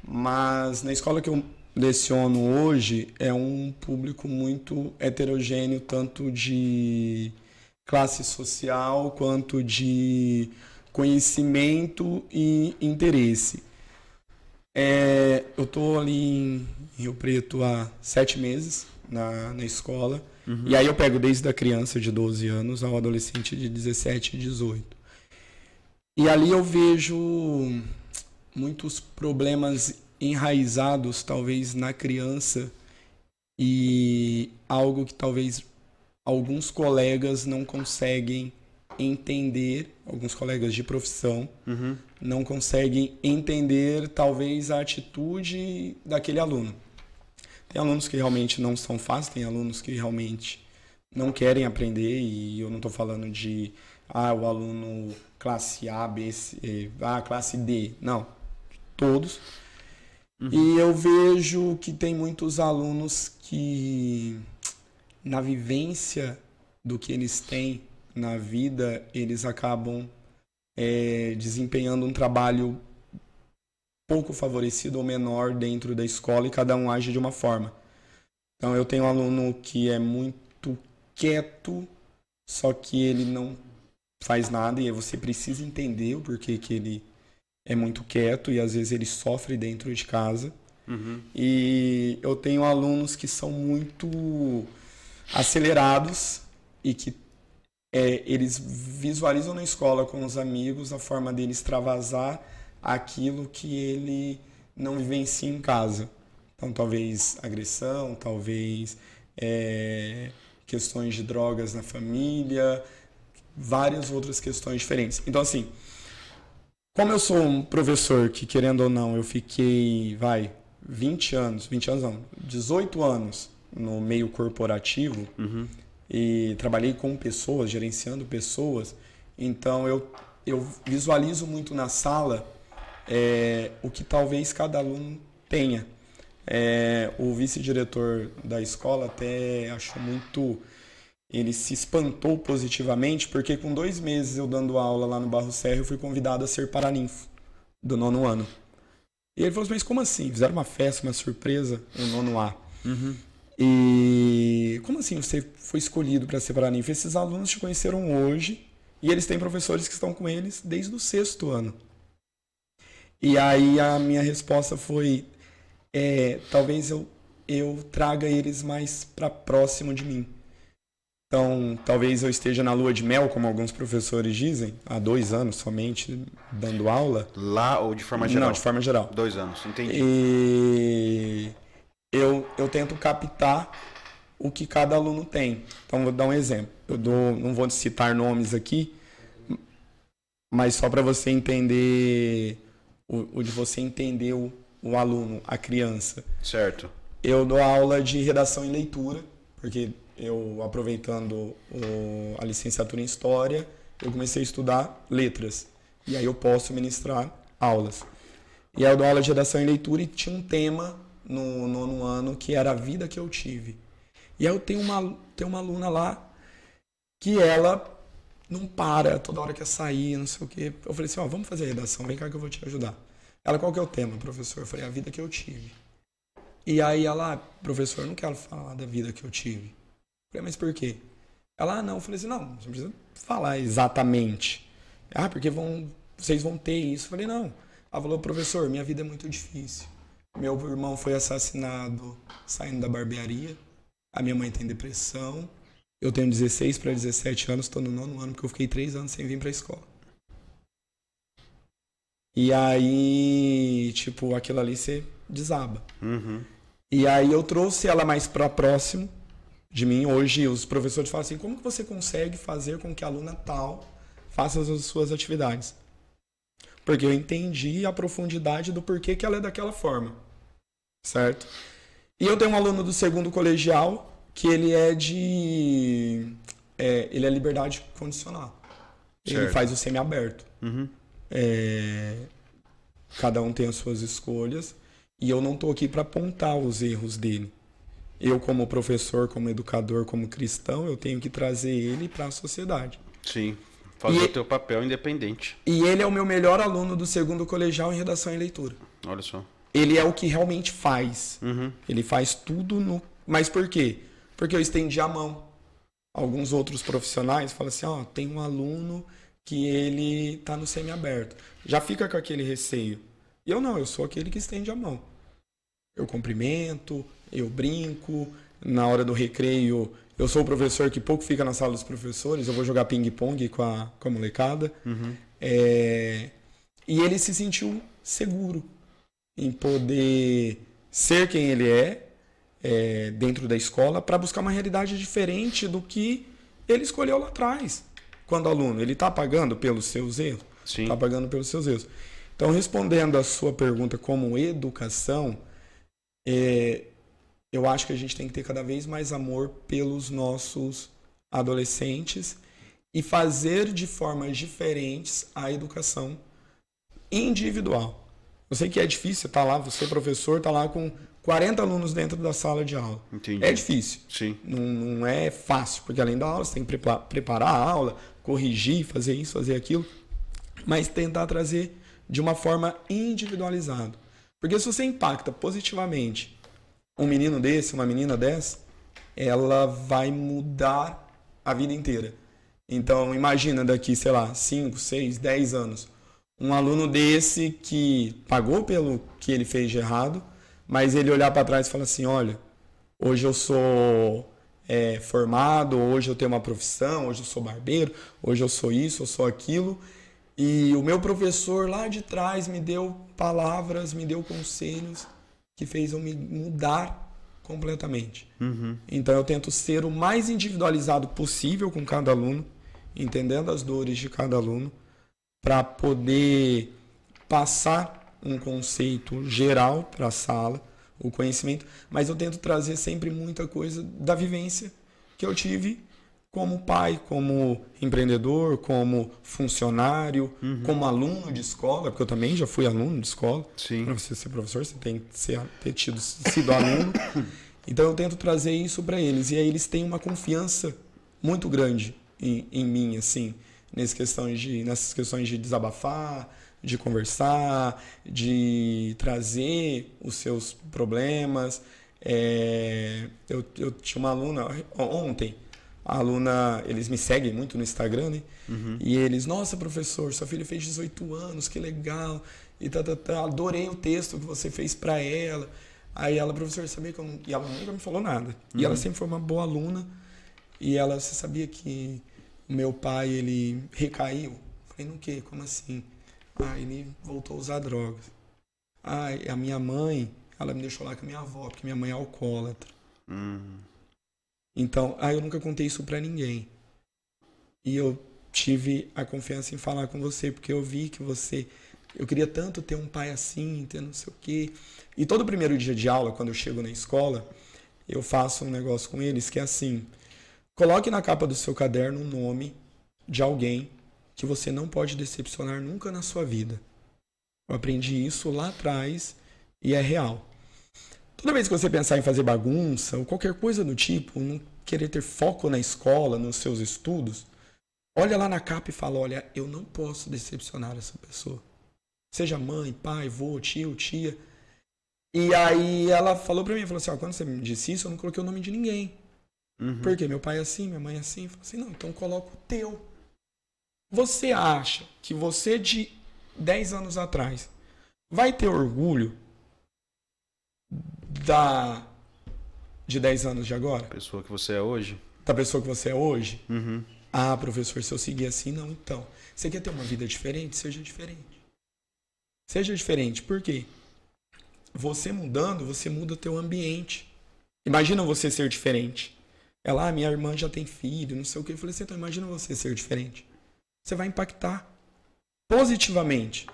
C: Mas na escola que eu leciono hoje é um público muito heterogêneo, tanto de classe social quanto de conhecimento e interesse. Eu estou ali em Rio Preto há 7 meses na escola, e aí eu pego desde a criança de 12 anos ao adolescente de 17 e 18. E ali eu vejo muitos problemas enraizados, talvez, na criança, e algo que talvez alguns colegas não conseguem entender, alguns colegas de profissão não conseguem entender, talvez, a atitude daquele aluno. Tem alunos que realmente não são fáceis, tem alunos que realmente não querem aprender, e eu não estou falando de o aluno classe A, B, C, classe D, não, todos. E eu vejo que tem muitos alunos que, na vivência do que eles têm na vida, eles acabam desempenhando um trabalho pouco favorecido ou menor dentro da escola, e cada um age de uma forma. Então, eu tenho um aluno que é muito quieto, só que ele não faz nada e aí você precisa entender o porquê que ele é muito quieto e às vezes ele sofre dentro de casa. E eu tenho alunos que são muito acelerados e que eles visualizam na escola com os amigos a forma dele extravasar aquilo que ele não vivencia em casa. Então, talvez agressão, talvez questões de drogas na família, várias outras questões diferentes. Então, assim, como eu sou um professor que, querendo ou não, eu fiquei, 18 anos no meio corporativo e trabalhei com pessoas, gerenciando pessoas, então eu visualizo muito na sala o que talvez cada aluno tenha. O vice-diretor da escola até achou muito... Ele se espantou positivamente, porque com 2 meses eu dando aula lá no Barro Serra, eu fui convidado a ser paraninfo do 9º ano. E ele falou assim, mas como assim? Fizeram uma festa, uma surpresa no 9º A. E como assim você foi escolhido para ser paraninfo? Esses alunos te conheceram hoje e eles têm professores que estão com eles desde o 6º ano. E aí a minha resposta foi, talvez eu traga eles mais para próximo de mim. Então, talvez eu esteja na lua de mel, como alguns professores dizem, há 2 anos somente, dando aula.
B: Lá ou de forma geral?
C: Não, de forma geral.
B: 2 anos, entendi.
C: E eu tento captar o que cada aluno tem. Então, vou dar um exemplo. Não vou citar nomes aqui, mas só para você entender, de você entender o aluno, a criança.
B: Certo.
C: Eu dou aula de redação e leitura, porque... Eu, aproveitando a licenciatura em História, eu comecei a estudar letras. E aí eu posso ministrar aulas. E aí eu dou aula de redação e leitura e tinha um tema no 9º ano que era a vida que eu tive. E aí eu tenho uma aluna lá que ela não para, toda hora quer sair, não sei o quê. Eu falei assim, vamos fazer a redação, vem cá que eu vou te ajudar. Ela, qual que é o tema, professor? Eu falei, a vida que eu tive. E aí ela, professor, eu não quero falar da vida que eu tive. Eu falei, mas por quê? Ela, não. Eu falei assim, não, você não precisa falar exatamente. Porque vocês vão ter isso. Eu falei, não. Ela falou, professor, minha vida é muito difícil. Meu irmão foi assassinado saindo da barbearia. A minha mãe tem depressão. Eu tenho 16 para 17 anos, estou no 9º ano, porque eu fiquei 3 anos sem vir para a escola. E aí, tipo, aquilo ali você desaba. E aí eu trouxe ela mais para próximo de mim. Hoje os professores falam assim, como que você consegue fazer com que a aluna tal faça as suas atividades? Porque eu entendi a profundidade do porquê que ela é daquela forma, certo? E eu tenho um aluno do 2º colegial que ele ele é liberdade condicional. Certo. Ele faz o semiaberto. Cada um tem as suas escolhas e eu não estou aqui para apontar os erros dele. Eu, como professor, como educador, como cristão, eu tenho que trazer ele para a sociedade.
B: Sim, fazer o teu papel independente.
C: E ele é o meu melhor aluno do 2º colegial em redação e leitura.
B: Olha só.
C: Ele é o que realmente faz. Ele faz tudo Mas por quê? Porque eu estendi a mão. Alguns outros profissionais falam assim, tem um aluno que ele está no semiaberto. Já fica com aquele receio. E eu não, eu sou aquele que estende a mão. Eu cumprimento, eu brinco, na hora do recreio, eu sou o professor que pouco fica na sala dos professores, eu vou jogar ping-pong com a molecada. E ele se sentiu seguro em poder ser quem ele é dentro da escola para buscar uma realidade diferente do que ele escolheu lá atrás. Quando aluno, ele está pagando pelos seus erros?
B: Sim.
C: Está pagando pelos seus erros. Então, respondendo a sua pergunta como educação, eu acho que a gente tem que ter cada vez mais amor pelos nossos adolescentes e fazer de formas diferentes a educação individual. Eu sei que é difícil, tá lá, você professor, tá lá com 40 alunos dentro da sala de aula.
B: Entendi.
C: É difícil.
B: Sim.
C: Não é fácil, porque além da aula você tem que preparar a aula, corrigir, fazer isso, fazer aquilo, mas tentar trazer de uma forma individualizada. Porque se você impacta positivamente um menino desse, uma menina dessa, ela vai mudar a vida inteira. Então, imagina daqui, sei lá, 5, 6, 10 anos, um aluno desse que pagou pelo que ele fez de errado, mas ele olhar para trás e falar assim, olha, hoje eu sou formado, hoje eu tenho uma profissão, hoje eu sou barbeiro, hoje eu sou isso, eu sou aquilo, e o meu professor lá de trás me deu palavras, me deu conselhos que fez eu me mudar completamente. Então eu tento ser o mais individualizado possível com cada aluno, entendendo as dores de cada aluno, para poder passar um conceito geral para a sala, o conhecimento, mas eu tento trazer sempre muita coisa da vivência que eu tive como pai, como empreendedor, como funcionário, como aluno de escola, porque eu também já fui aluno de escola. Para você ser professor, você tem que ter sido aluno. Então eu tento trazer isso para eles, e aí eles têm uma confiança muito grande em mim, assim, nessas questões de desabafar, de conversar, de trazer os seus problemas. Eu tinha uma aluna ontem, a aluna, eles me seguem muito no Instagram, né? E eles, nossa, professor, sua filha fez 18 anos, que legal, e adorei o texto que você fez para ela. Aí ela, professor, sabia que eu não... E ela nunca me falou nada. E ela sempre foi uma boa aluna. E ela, você sabia que o meu pai, ele recaiu? Falei, no quê? Como assim? Ele voltou a usar drogas. A minha mãe, ela me deixou lá com a minha avó, porque minha mãe é alcoólatra. Então, eu nunca contei isso pra ninguém. E eu tive a confiança em falar com você, porque eu vi que você... Eu queria tanto ter um pai assim, ter não sei o quê. E todo primeiro dia de aula, quando eu chego na escola, eu faço um negócio com eles que é assim: coloque na capa do seu caderno o nome de alguém que você não pode decepcionar nunca na sua vida. Eu aprendi isso lá atrás e é real. Toda vez que você pensar em fazer bagunça ou qualquer coisa do tipo, não querer ter foco na escola, nos seus estudos, olha lá na capa e fala, olha, eu não posso decepcionar essa pessoa. Seja mãe, pai, vô, tio, tia. E aí ela falou pra mim, falou assim, quando você me disse isso, eu não coloquei o nome de ninguém. Porque meu pai é assim, minha mãe é assim. Eu falei assim, não, então coloca o teu. Você acha que você de 10 anos atrás vai ter orgulho de 10 anos de agora?
B: A pessoa que você é hoje?
C: Da pessoa que você é hoje? Professor, se eu seguir assim, não, então. Você quer ter uma vida diferente? Seja diferente. Seja diferente. Por quê? Você mudando, você muda o teu ambiente. Imagina você ser diferente. Ela, minha irmã já tem filho, não sei o quê. Eu falei assim, então imagina você ser diferente. Você vai impactar positivamente.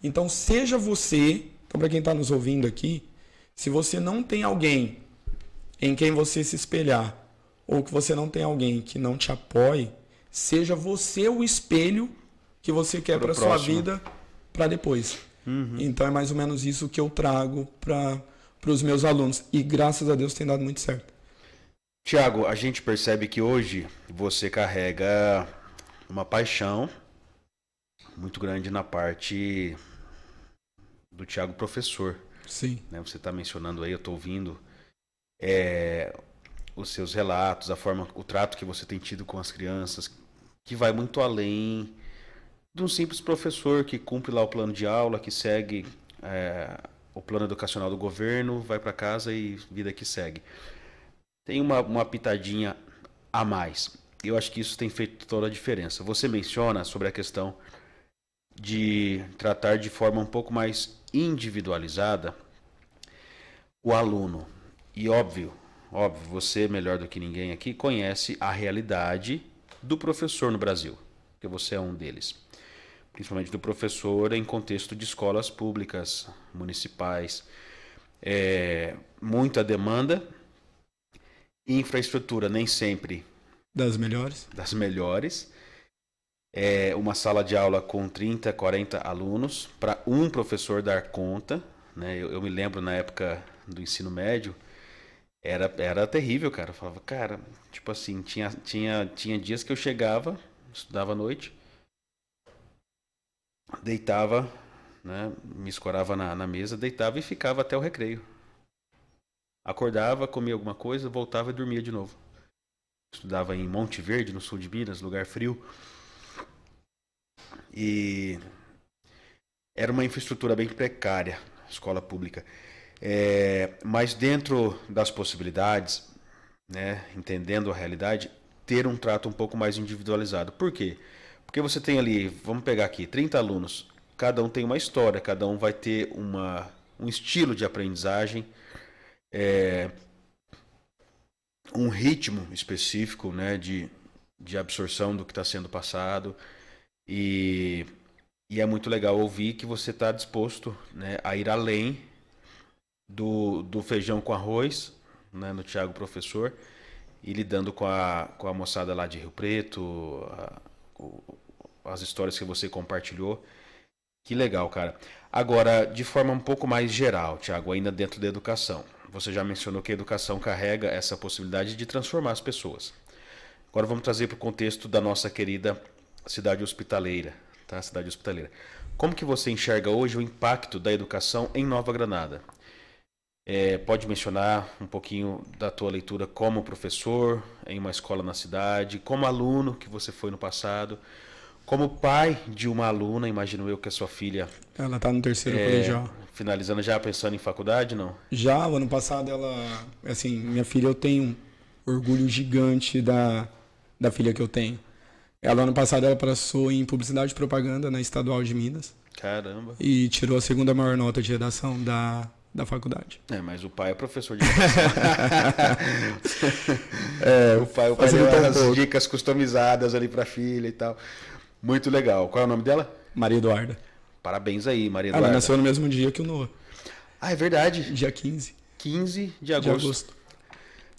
C: Então, seja você... Então, para quem está nos ouvindo aqui, se você não tem alguém em quem você se espelhar, ou que você não tem alguém que não te apoie, seja você o espelho que você quer para sua vida para depois. Então, é mais ou menos isso que eu trago para os meus alunos. E, graças a Deus, tem dado muito certo.
B: Tiago, a gente percebe que hoje você carrega uma paixão muito grande na parte do Tiago professor.
C: Sim.
B: Né? Você está mencionando aí, eu estou ouvindo os seus relatos, a forma, o trato que você tem tido com as crianças, que vai muito além de um simples professor que cumpre lá o plano de aula, que segue o plano educacional do governo, vai para casa e vida que segue. Tem uma pitadinha a mais. Eu acho que isso tem feito toda a diferença. Você menciona sobre a questão de tratar de forma um pouco mais individualizada o aluno. E óbvio, você melhor do que ninguém aqui conhece a realidade do professor no Brasil, porque você é um deles. Principalmente do professor em contexto de escolas públicas, municipais. Muita demanda, infraestrutura nem sempre
C: das melhores.
B: Uma sala de aula com 30, 40 alunos para um professor dar conta, né? Eu me lembro na época do ensino médio, era terrível, cara. Eu falava, cara, tipo assim, tinha dias que eu chegava, estudava à noite, deitava, né? Me escorava na mesa, deitava e ficava até o recreio. Acordava, comia alguma coisa, voltava e dormia de novo. estudava em Monte Verde, no sul de Minas, lugar frio. E era uma infraestrutura bem precária, escola pública. Mas dentro das possibilidades, né, entendendo a realidade, ter um trato um pouco mais individualizado. Por quê? Porque você tem ali, vamos pegar aqui, 30 alunos, cada um tem uma história, cada um vai ter um estilo de aprendizagem, um ritmo específico, né, de absorção do que está sendo passado. E é muito legal ouvir que você está disposto, né, a ir além do feijão com arroz, né, no Thiago Professor, e lidando com a moçada lá de Rio Preto, as histórias que você compartilhou. Que legal, cara. Agora, de forma um pouco mais geral, Thiago, ainda dentro da educação. Você já mencionou que a educação carrega essa possibilidade de transformar as pessoas. Agora vamos trazer para o contexto da nossa querida cidade hospitaleira, tá? Cidade hospitaleira. Como que você enxerga hoje o impacto da educação em Nova Granada? Pode mencionar um pouquinho da tua leitura como professor em uma escola na cidade, como aluno que você foi no passado, como pai de uma aluna, imagino eu que a sua filha...
C: Ela está no terceiro colegial.
B: Finalizando já, pensando em faculdade, não?
C: Já, o ano passado ela... Assim, minha filha, eu tenho um orgulho gigante da filha que eu tenho. Ela, ano passado, ela passou em publicidade e propaganda na Estadual de Minas.
B: Caramba.
C: E tirou a segunda maior nota de redação da faculdade.
B: Mas o pai é professor de redação. O pai deu as dicas customizadas ali pra filha e tal. Muito legal. Qual é o nome dela?
C: Maria Eduarda.
B: Parabéns aí, Maria Eduarda.
C: Ela nasceu no mesmo dia que o Noah.
B: Ah, é verdade.
C: Dia 15.
B: 15 de agosto.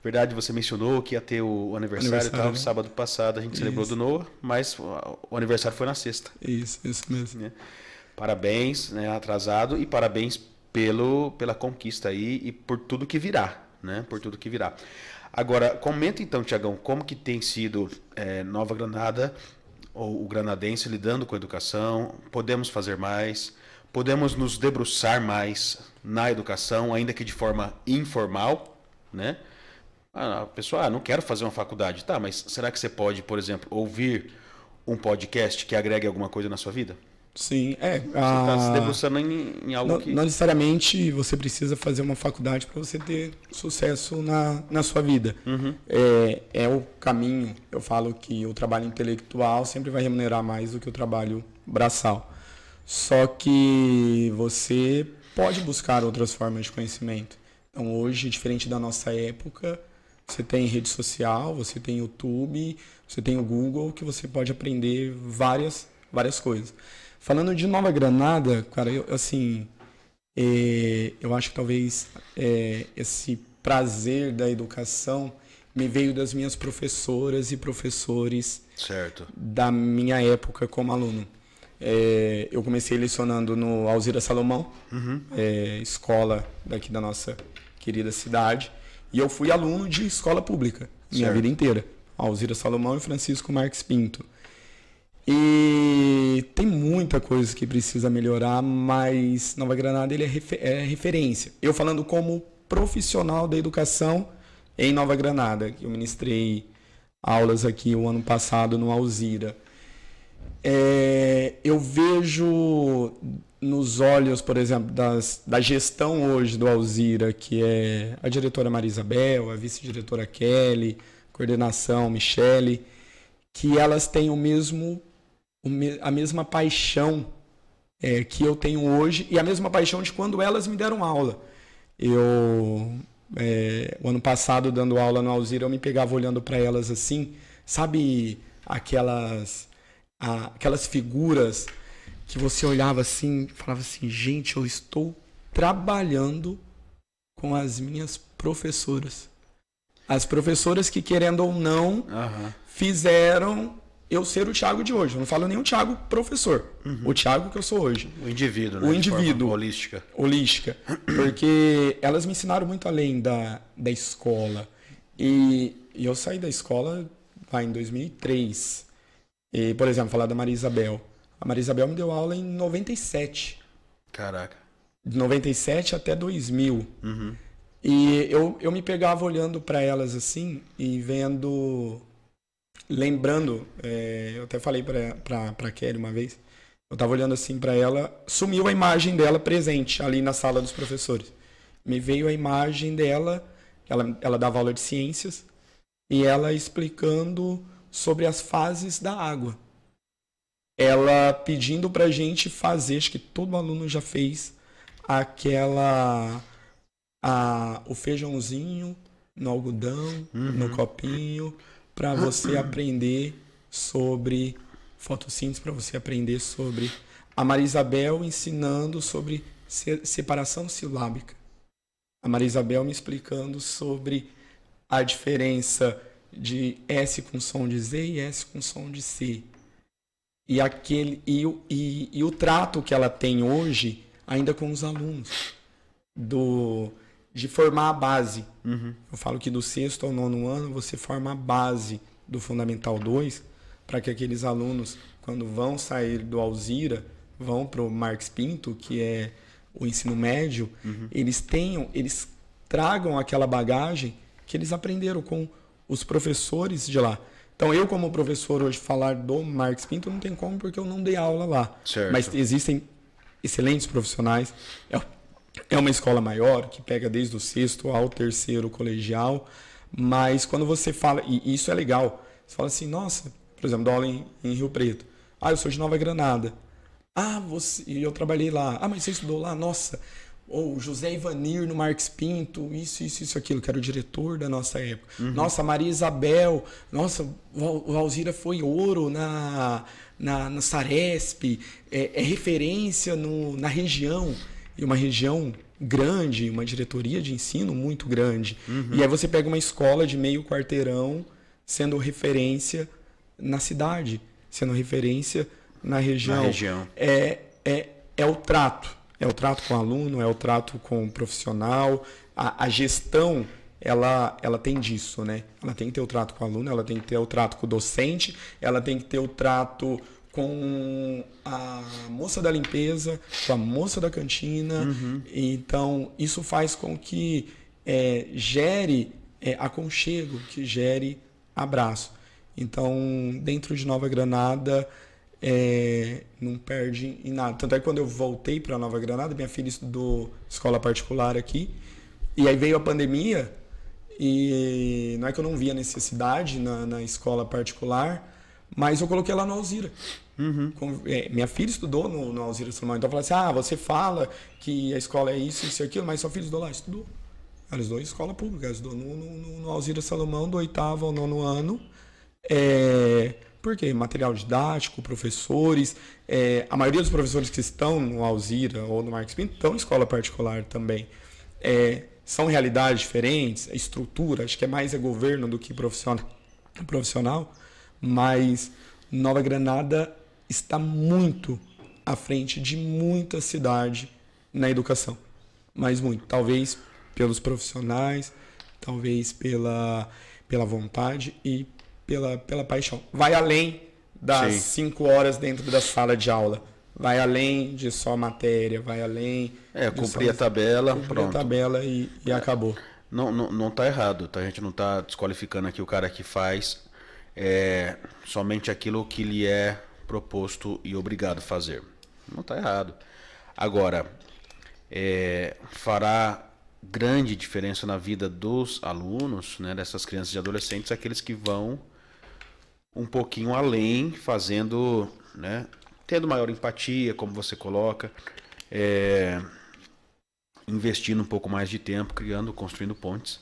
B: Verdade, você mencionou que ia ter o aniversário e tal. Né? Sábado passado a gente celebrou do Noah, mas o aniversário foi na sexta.
C: Isso mesmo.
B: Parabéns, né, atrasado, e parabéns pela conquista aí e por tudo que virá, né? Por tudo que virá. Agora, comenta então, Tiagão, como que tem sido Nova Granada, ou o granadense, lidando com a educação? Podemos fazer mais? Podemos nos debruçar mais na educação, ainda que de forma informal, né? A pessoa, não quero fazer uma faculdade. Tá, mas será que você pode, por exemplo, ouvir um podcast que agregue alguma coisa na sua vida?
C: Sim,
B: Você está se debruçando em algo que...
C: Não necessariamente você precisa fazer uma faculdade para você ter sucesso na sua vida.
B: Uhum.
C: É o caminho. Eu falo que o trabalho intelectual sempre vai remunerar mais do que o trabalho braçal. Só que você pode buscar outras formas de conhecimento. Então, hoje, diferente da nossa época, você tem rede social, você tem YouTube, você tem o Google, que você pode aprender várias coisas. Falando de Nova Granada, cara, eu acho que talvez esse prazer da educação me veio das minhas professoras e professores da minha época como aluno. Eu comecei lecionando no Alzira Salomão, escola daqui da nossa querida cidade, e eu fui aluno de escola pública minha vida inteira. Alzira Salomão e Francisco Marques Pinto. E tem muita coisa que precisa melhorar, mas Nova Granada ele é referência. Eu falando como profissional da educação em Nova Granada, eu ministrei aulas aqui o ano passado no Alzira. Eu vejo nos olhos, por exemplo, da gestão hoje do Alzira, que é a diretora Maria Isabel, a vice-diretora Kelly, coordenação Michele, que elas têm a mesma paixão que eu tenho hoje e a mesma paixão de quando elas me deram aula. O ano passado, dando aula no Alzira, eu me pegava olhando para elas assim, sabe, aquelas figuras que você olhava assim, falava assim, gente, eu estou trabalhando com as minhas professoras. As professoras que, querendo ou não, fizeram eu ser o Thiago de hoje. Eu não falo nem o Thiago professor. O Thiago que eu sou hoje.
B: O indivíduo, né?
C: O indivíduo.
B: Holística.
C: Porque elas me ensinaram muito além da escola. E eu saí da escola em 2003. E, por exemplo, falar da Maria Isabel. A Maria Isabel me deu aula em 97.
B: Caraca.
C: De 97 até 2000. E eu me pegava olhando para elas assim e vendo, lembrando, eu até falei para Kelly uma vez, eu estava olhando assim para ela, sumiu a imagem dela presente ali na sala dos professores. Me veio a imagem dela, ela dava aula de ciências, e ela explicando sobre as fases da água. Ela pedindo para a gente fazer, acho que todo aluno já fez, o feijãozinho no algodão, no copinho, para você aprender sobre fotossíntese, para você aprender sobre... A Maria Isabel ensinando sobre separação silábica. A Maria Isabel me explicando sobre a diferença de S com som de Z e S com som de C. E o trato que ela tem hoje, ainda com os alunos, de formar a base. Eu falo que do 6º ao 9º ano, você forma a base do Fundamental 2, para que aqueles alunos, quando vão sair do Alzira, vão para o Marques Pinto, que é o ensino médio, eles tragam aquela bagagem que eles aprenderam com os professores de lá. Então, eu como professor hoje falar do Marques Pinto não tem como, porque eu não dei aula lá.
B: Certo.
C: Mas existem excelentes profissionais. É uma escola maior, que pega desde o 6º ao 3º colegial. Mas quando você fala, e isso é legal, você fala assim, nossa, por exemplo, dou aula em Rio Preto. Eu sou de Nova Granada. E eu trabalhei lá. Mas você estudou lá? Nossa, o José Ivanir no Marques Pinto, isso, aquilo, que era o diretor da nossa época. Nossa, Maria Isabel, nossa, o Alzira foi ouro na Saresp, é referência na região, e uma região grande, uma diretoria de ensino muito grande. E aí você pega uma escola de meio quarteirão sendo referência na cidade, sendo referência na região. É o trato. É o trato com o aluno, é o trato com o profissional. A gestão, ela tem disso, né? Ela tem que ter o trato com o aluno, ela tem que ter o trato com o docente, ela tem que ter o trato com a moça da limpeza, com a moça da cantina. Então, isso faz com que gere aconchego, que gere abraço. Então, dentro de Nova Granada, não perde em nada. Tanto é que quando eu voltei para Nova Granada, minha filha estudou escola particular aqui, e aí veio a pandemia, e não é que eu não via necessidade na escola particular, mas eu coloquei lá no Alzira. Minha filha estudou no Alzira Salomão, então eu falei assim, você fala que a escola é isso e aquilo, mas sua filha estudou lá? Estudou. Ela estudou em escola pública, ela estudou no Alzira Salomão, do 8º ao 9º ano. Porque material didático, professores, a maioria dos professores que estão no Alzira ou no Marques Pinto estão em escola particular também. São realidades diferentes, a estrutura, acho que mais governo do que profissional, mas Nova Granada está muito à frente de muita cidade na educação. Mas muito, talvez pelos profissionais, talvez pela vontade e pela paixão. Vai além das 5 horas dentro da sala de aula. Vai além de só matéria, vai além...
B: cumprir a tabela,
C: cumprir
B: pronto.
C: a tabela e acabou.
B: Não tá errado, tá? A gente não tá desqualificando aqui o cara que faz somente aquilo que lhe é proposto e obrigado a fazer. Não tá errado. Agora, fará grande diferença na vida dos alunos, né, dessas crianças e adolescentes, aqueles que vão um pouquinho além, fazendo, né, tendo maior empatia, como você coloca, investindo um pouco mais de tempo, construindo pontes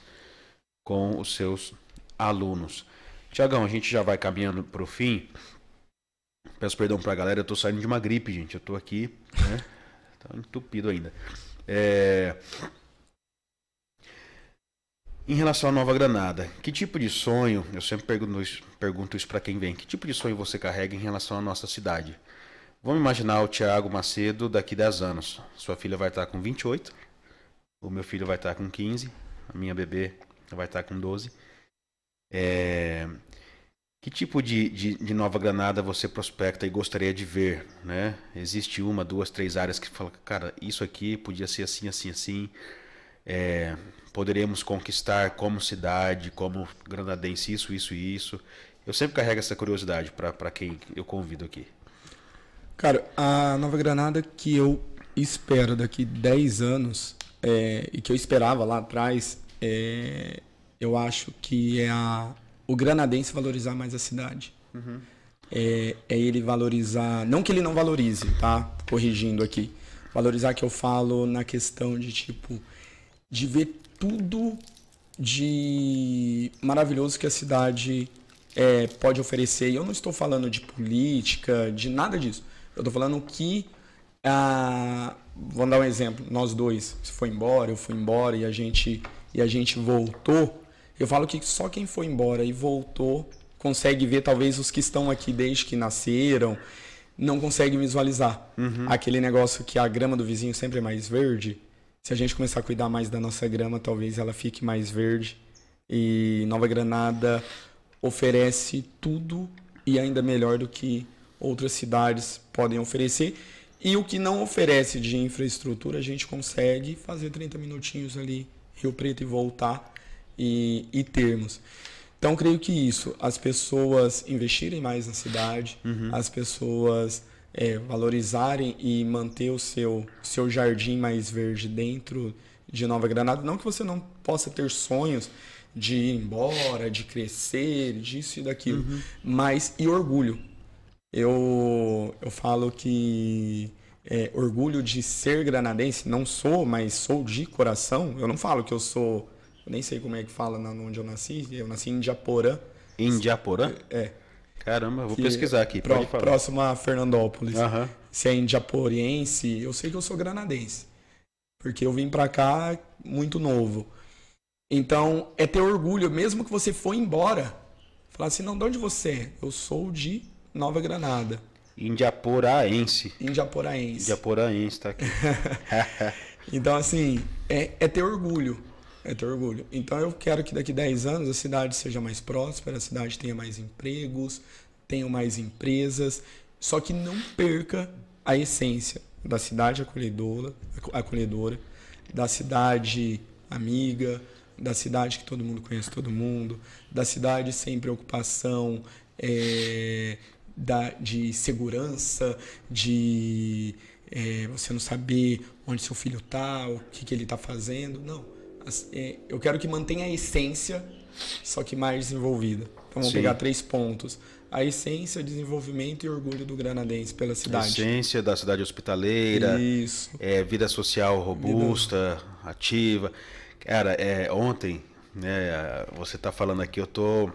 B: com os seus alunos. Tiagão, a gente já vai caminhando para o fim. Peço perdão para a galera, eu estou saindo de uma gripe, gente. Eu estou aqui, né, tá entupido ainda. Em relação à Nova Granada, que tipo de sonho, eu sempre pergunto isso para quem vem, que tipo de sonho você carrega em relação à nossa cidade? Vamos imaginar o Thiago Macedo daqui 10 anos. Sua filha vai estar com 28, o meu filho vai estar com 15, a minha bebê vai estar com 12. Que tipo de Nova Granada você prospecta e gostaria de ver, né? Existe 1, 2, 3 áreas que fala, cara, isso aqui podia ser assim, assim, assim. poderíamos conquistar como cidade, como granadense, isso, isso e isso? Eu sempre carrego essa curiosidade para quem eu convido aqui.
C: Cara, a Nova Granada que eu espero daqui 10 anos, e que eu esperava lá atrás, eu acho que é o granadense valorizar mais a cidade.
B: Uhum.
C: É ele valorizar, não que ele não valorize, tá? Corrigindo aqui. Valorizar que eu falo na questão de, tipo, de ver tudo de maravilhoso que a cidade pode oferecer. E eu não estou falando de política, de nada disso. Eu estou falando que, vamos dar um exemplo, nós dois, você foi embora, eu fui embora e a gente voltou. Eu falo que só quem foi embora e voltou consegue ver, talvez, os que estão aqui desde que nasceram, não conseguem visualizar. Uhum. Aquele negócio que a grama do vizinho sempre é mais verde. Se a gente começar a cuidar mais da nossa grama, talvez ela fique mais verde. E Nova Granada oferece tudo e ainda melhor do que outras cidades podem oferecer. E o que não oferece de infraestrutura, a gente consegue fazer 30 minutinhos ali, Rio Preto, e voltar e termos. Então, creio que isso, as pessoas investirem mais na cidade, as pessoas valorizarem e manter o seu jardim mais verde dentro de Nova Granada. Não que você não possa ter sonhos de ir embora, de crescer, disso e daquilo, mas e orgulho. Eu falo que orgulho de ser granadense, não sou, mas sou de coração. Eu não falo que eu sou... Eu nem sei como é que fala onde eu nasci. Eu nasci em Indiaporã.
B: Indiaporã? Caramba, vou pesquisar aqui.
C: Próximo a Fernandópolis. Uhum. Se é indiaporense, eu sei que eu sou granadense. Porque eu vim pra cá muito novo. Então, é ter orgulho. Mesmo que você for embora, falar assim, não, de onde você é? Eu sou de Nova Granada.
B: Indiaporaense.
C: Indiaporaense,
B: tá aqui.
C: Então, assim, é ter orgulho. É ter orgulho. Então eu quero que daqui 10 anos a cidade seja mais próspera, a cidade tenha mais empregos, tenha mais empresas, só que não perca a essência da cidade acolhedora, da cidade amiga, da cidade que todo mundo conhece todo mundo, da cidade sem preocupação de segurança, de você não saber onde seu filho está, o que ele está fazendo. Não. Eu quero que mantenha a essência, só que mais desenvolvida. Então vamos pegar 3 pontos. A essência, desenvolvimento e orgulho do granadense pela cidade.
B: Essência da cidade hospitaleira.
C: Isso.
B: Vida social robusta, ativa. Cara, ontem, né, você está falando aqui, eu estou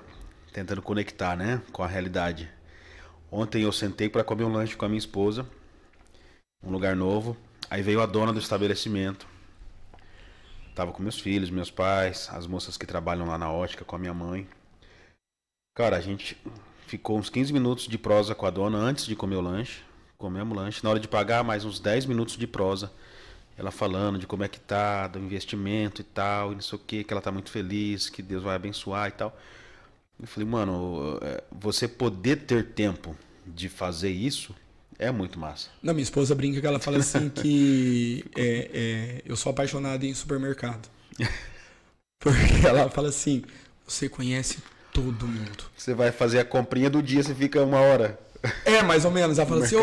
B: tentando conectar, né, com a realidade. Ontem eu sentei para comer um lanche com a minha esposa, um lugar novo. Aí veio a dona do estabelecimento. Tava com meus filhos, meus pais, as moças que trabalham lá na ótica, com a minha mãe. Cara, a gente ficou uns 15 minutos de prosa com a dona antes de comer o lanche. Comemos o lanche. Na hora de pagar, mais uns 10 minutos de prosa. Ela falando de como é que tá, do investimento e tal, e não sei o que ela tá muito feliz, que Deus vai abençoar e tal. Eu falei, mano, você poder ter tempo de fazer isso é muito massa.
C: Não, minha esposa brinca que ela fala assim que eu sou apaixonado em supermercado. Porque ela fala assim, você conhece todo mundo.
B: Você vai fazer a comprinha do dia, você fica 1 hora.
C: Mais ou menos. Ela fala assim,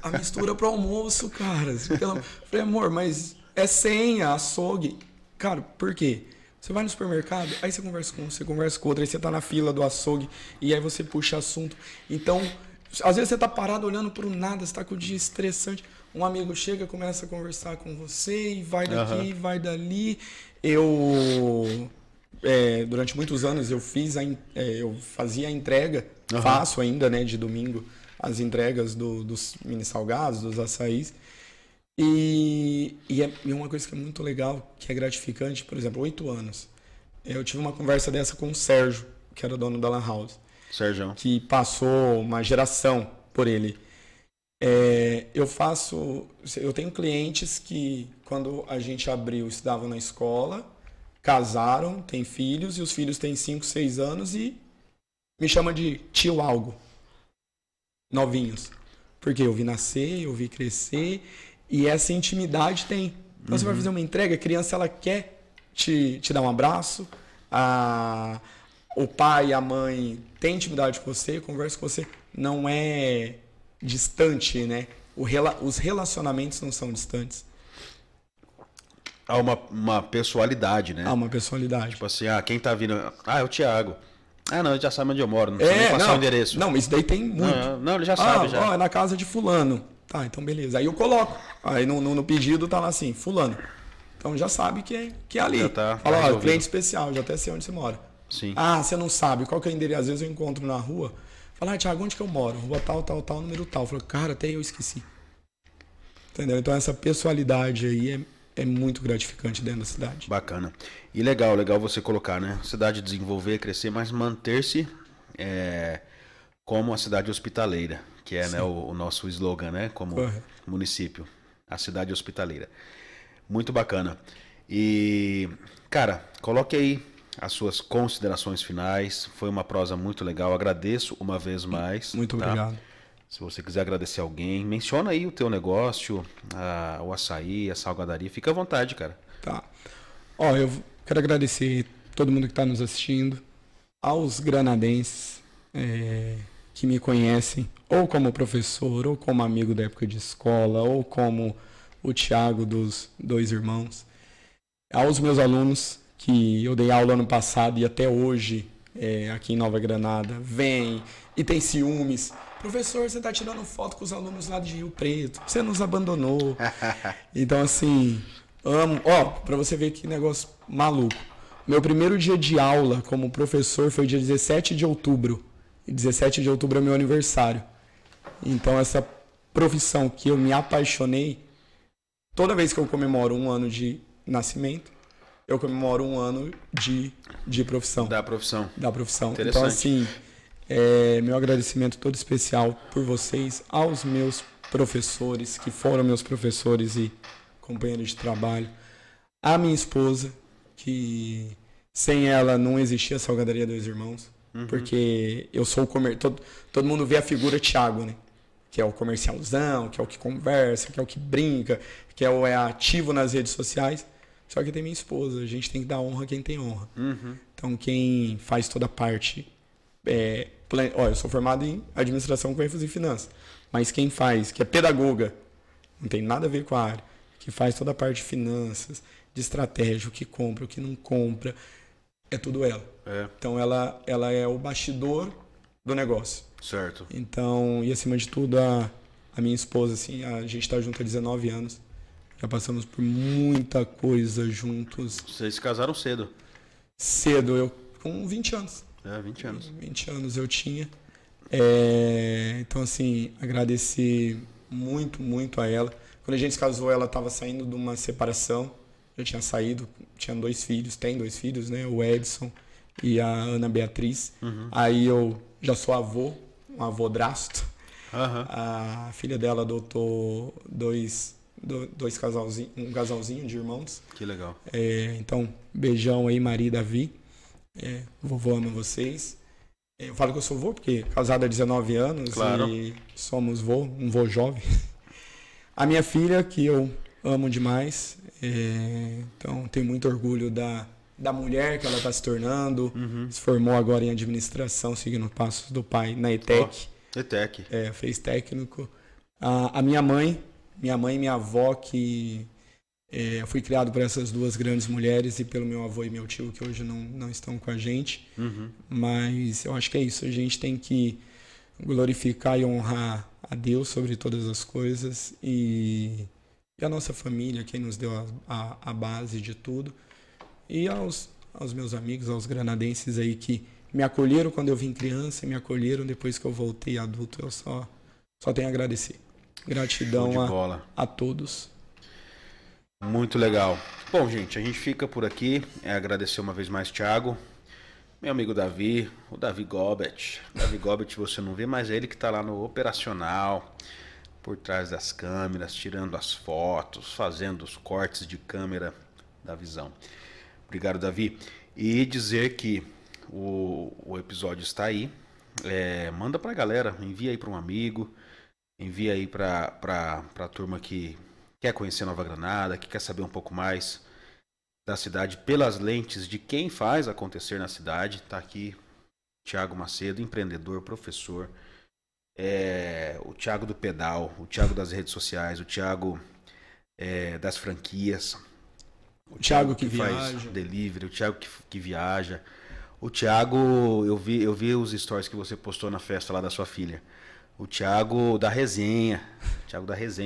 C: a mistura pro almoço, cara. Eu falei, amor, mas é senha, açougue. Cara, por quê? Você vai no supermercado, aí você conversa com um, você conversa com outro, aí você tá na fila do açougue, e aí você puxa assunto. Então... Às vezes você tá parado olhando pro nada, você tá com o dia estressante. Um amigo chega, começa a conversar com você e vai daqui, vai dali. Durante muitos anos eu fazia a entrega, faço ainda, né, de domingo, as entregas dos mini salgados, dos açaís. E é uma coisa que é muito legal, que é gratificante. Por exemplo, 8 anos. Eu tive uma conversa dessa com o Sérgio, que era dono da Lan House.
B: Sérgio.
C: Que passou uma geração por ele. Eu tenho clientes que, quando a gente abriu, estudavam na escola, casaram, têm filhos, e os filhos têm 5, 6 anos e me chamam de tio algo. Novinhos. Porque eu vi nascer, eu vi crescer, e essa intimidade tem. Então você vai fazer uma entrega, a criança ela quer te dá um abraço, o pai e a mãe têm intimidade com você, conversam com você, não é distante, né? Os relacionamentos não são distantes.
B: Há uma pessoalidade, né?
C: Há uma pessoalidade.
B: Tipo assim, quem tá vindo... é o Thiago. Não, ele já sabe onde eu moro, não precisa nem passar o endereço.
C: Não, isso daí tem muito.
B: Não, ele já sabe, já.
C: É na casa de fulano. Tá, então beleza. Aí eu coloco. Aí no pedido tá lá assim, fulano. Então já sabe que é ali.
B: Já tá
C: Fala, cliente especial, já até sei onde você mora.
B: Sim.
C: Você não sabe qual que é o endereço. Às vezes eu encontro na rua. Fala, Thiago, onde que eu moro? Rua tal, número tal. Eu falo, cara, até eu esqueci. Entendeu? Então essa pessoalidade aí é muito gratificante dentro da cidade.
B: Bacana. E legal você colocar, né? Cidade desenvolver, crescer, mas manter-se como a cidade hospitaleira, que é, né, o nosso slogan, né? Como município, a cidade hospitaleira. Muito bacana. E, cara, coloque aí as suas considerações finais. Foi uma prosa muito legal. Agradeço uma vez mais.
C: Muito obrigado.
B: Se você quiser agradecer alguém, menciona aí o teu negócio, o açaí, a salgadaria. Fica à vontade, cara.
C: Tá. Eu quero agradecer todo mundo que está nos assistindo, aos granadenses que me conhecem, ou como professor, ou como amigo da época de escola, ou como o Thiago dos Dois Irmãos. Aos meus alunos, que eu dei aula ano passado e até hoje aqui em Nova Granada, vem e tem ciúmes. Professor, você está tirando foto com os alunos lá de Rio Preto. Você nos abandonou. Então, assim, amo. Para você ver que negócio maluco. Meu primeiro dia de aula como professor foi dia 17 de outubro. E 17 de outubro é meu aniversário. Então, essa profissão que eu me apaixonei, toda vez que eu comemoro um ano de nascimento, eu comemoro um ano de profissão.
B: Da profissão.
C: Então, assim... meu agradecimento todo especial por vocês, aos meus professores, que foram meus professores e companheiros de trabalho, a minha esposa, que sem ela não existia a Salgadaria Dois Irmãos, porque eu sou todo mundo vê a figura Thiago, né? Que é o comercialzão, que é o que conversa, que é o que brinca, que é ativo nas redes sociais. Só que tem minha esposa, a gente tem que dar honra a quem tem honra. Então quem faz toda a parte... eu sou formado em administração com ênfase em finanças, mas quem faz, que é pedagoga, não tem nada a ver com a área, que faz toda a parte de finanças, de estratégia, o que compra, o que não compra, é tudo ela. Então ela é o bastidor do negócio.
B: Certo.
C: Então, e acima de tudo, a minha esposa, assim, a gente está junto há 19 anos, já passamos por muita coisa juntos.
B: Vocês se casaram cedo?
C: Cedo, eu com 20 anos.
B: 20 anos.
C: 20 anos eu tinha. Então, assim, agradecer muito, muito a ela. Quando a gente se casou, ela estava saindo de uma separação. Já tinha saído, tinha 2 filhos, tem 2 filhos, né? O Edson e a Ana Beatriz. Aí eu já sou avô, um avô-drasto. A filha dela adotou dois casalzinhos, um casalzinho de irmãos.
B: Que legal.
C: Então, beijão aí, Maria e Davi. Vovô ama vocês. Eu falo que eu sou vô porque casado há 19 anos.
B: Claro.
C: E somos um vô jovem. A minha filha, que eu amo demais. Então tenho muito orgulho da mulher que ela está se tornando. Se formou agora em administração, seguindo os passos do pai na ETEC.
B: ETEC.
C: Fez técnico. A minha mãe e minha avó, que eu fui criado por essas 2 grandes mulheres e pelo meu avô e meu tio, que hoje não estão com a gente. Mas eu acho que é isso. A gente tem que glorificar e honrar a Deus sobre todas as coisas e a nossa família, quem nos deu a base de tudo. E aos meus amigos, aos granadenses aí que me acolheram quando eu vim criança, me acolheram depois que eu voltei adulto. Eu só tenho a agradecer. Gratidão a todos.
B: Muito legal. Bom, gente, a gente fica por aqui. Agradecer uma vez mais, Thiago. Meu amigo Davi, o Davi Gobet. Davi Gobet você não vê, mas é ele que está lá no operacional, por trás das câmeras, tirando as fotos, fazendo os cortes de câmera da visão. Obrigado, Davi. E dizer que o episódio está aí. Manda pra galera, envia aí para um amigo, envia aí pra turma que quer conhecer Nova Granada, que quer saber um pouco mais da cidade pelas lentes de quem faz acontecer na cidade. Está aqui o Thiago Macedo, empreendedor, professor, o Thiago do pedal, o Thiago das redes sociais, o Thiago das franquias, o Thiago que faz delivery, o Thiago que viaja, o Thiago, eu vi os stories que você postou na festa lá da sua filha. O Thiago da resenha,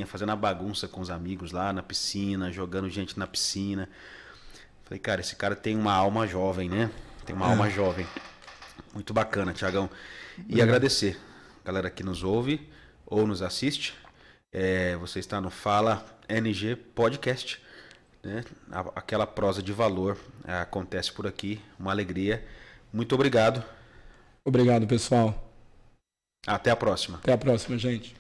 B: fazendo a bagunça com os amigos lá na piscina, jogando gente na piscina. Falei, cara, esse cara tem uma alma jovem, né? Tem uma alma jovem. Muito bacana, Thiagão. E agradecer, galera que nos ouve ou nos assiste. Você está no Fala NG Podcast, né? Aquela prosa de valor acontece por aqui. Uma alegria. Muito obrigado.
C: Obrigado, pessoal.
B: Até a próxima.
C: Até a próxima, gente.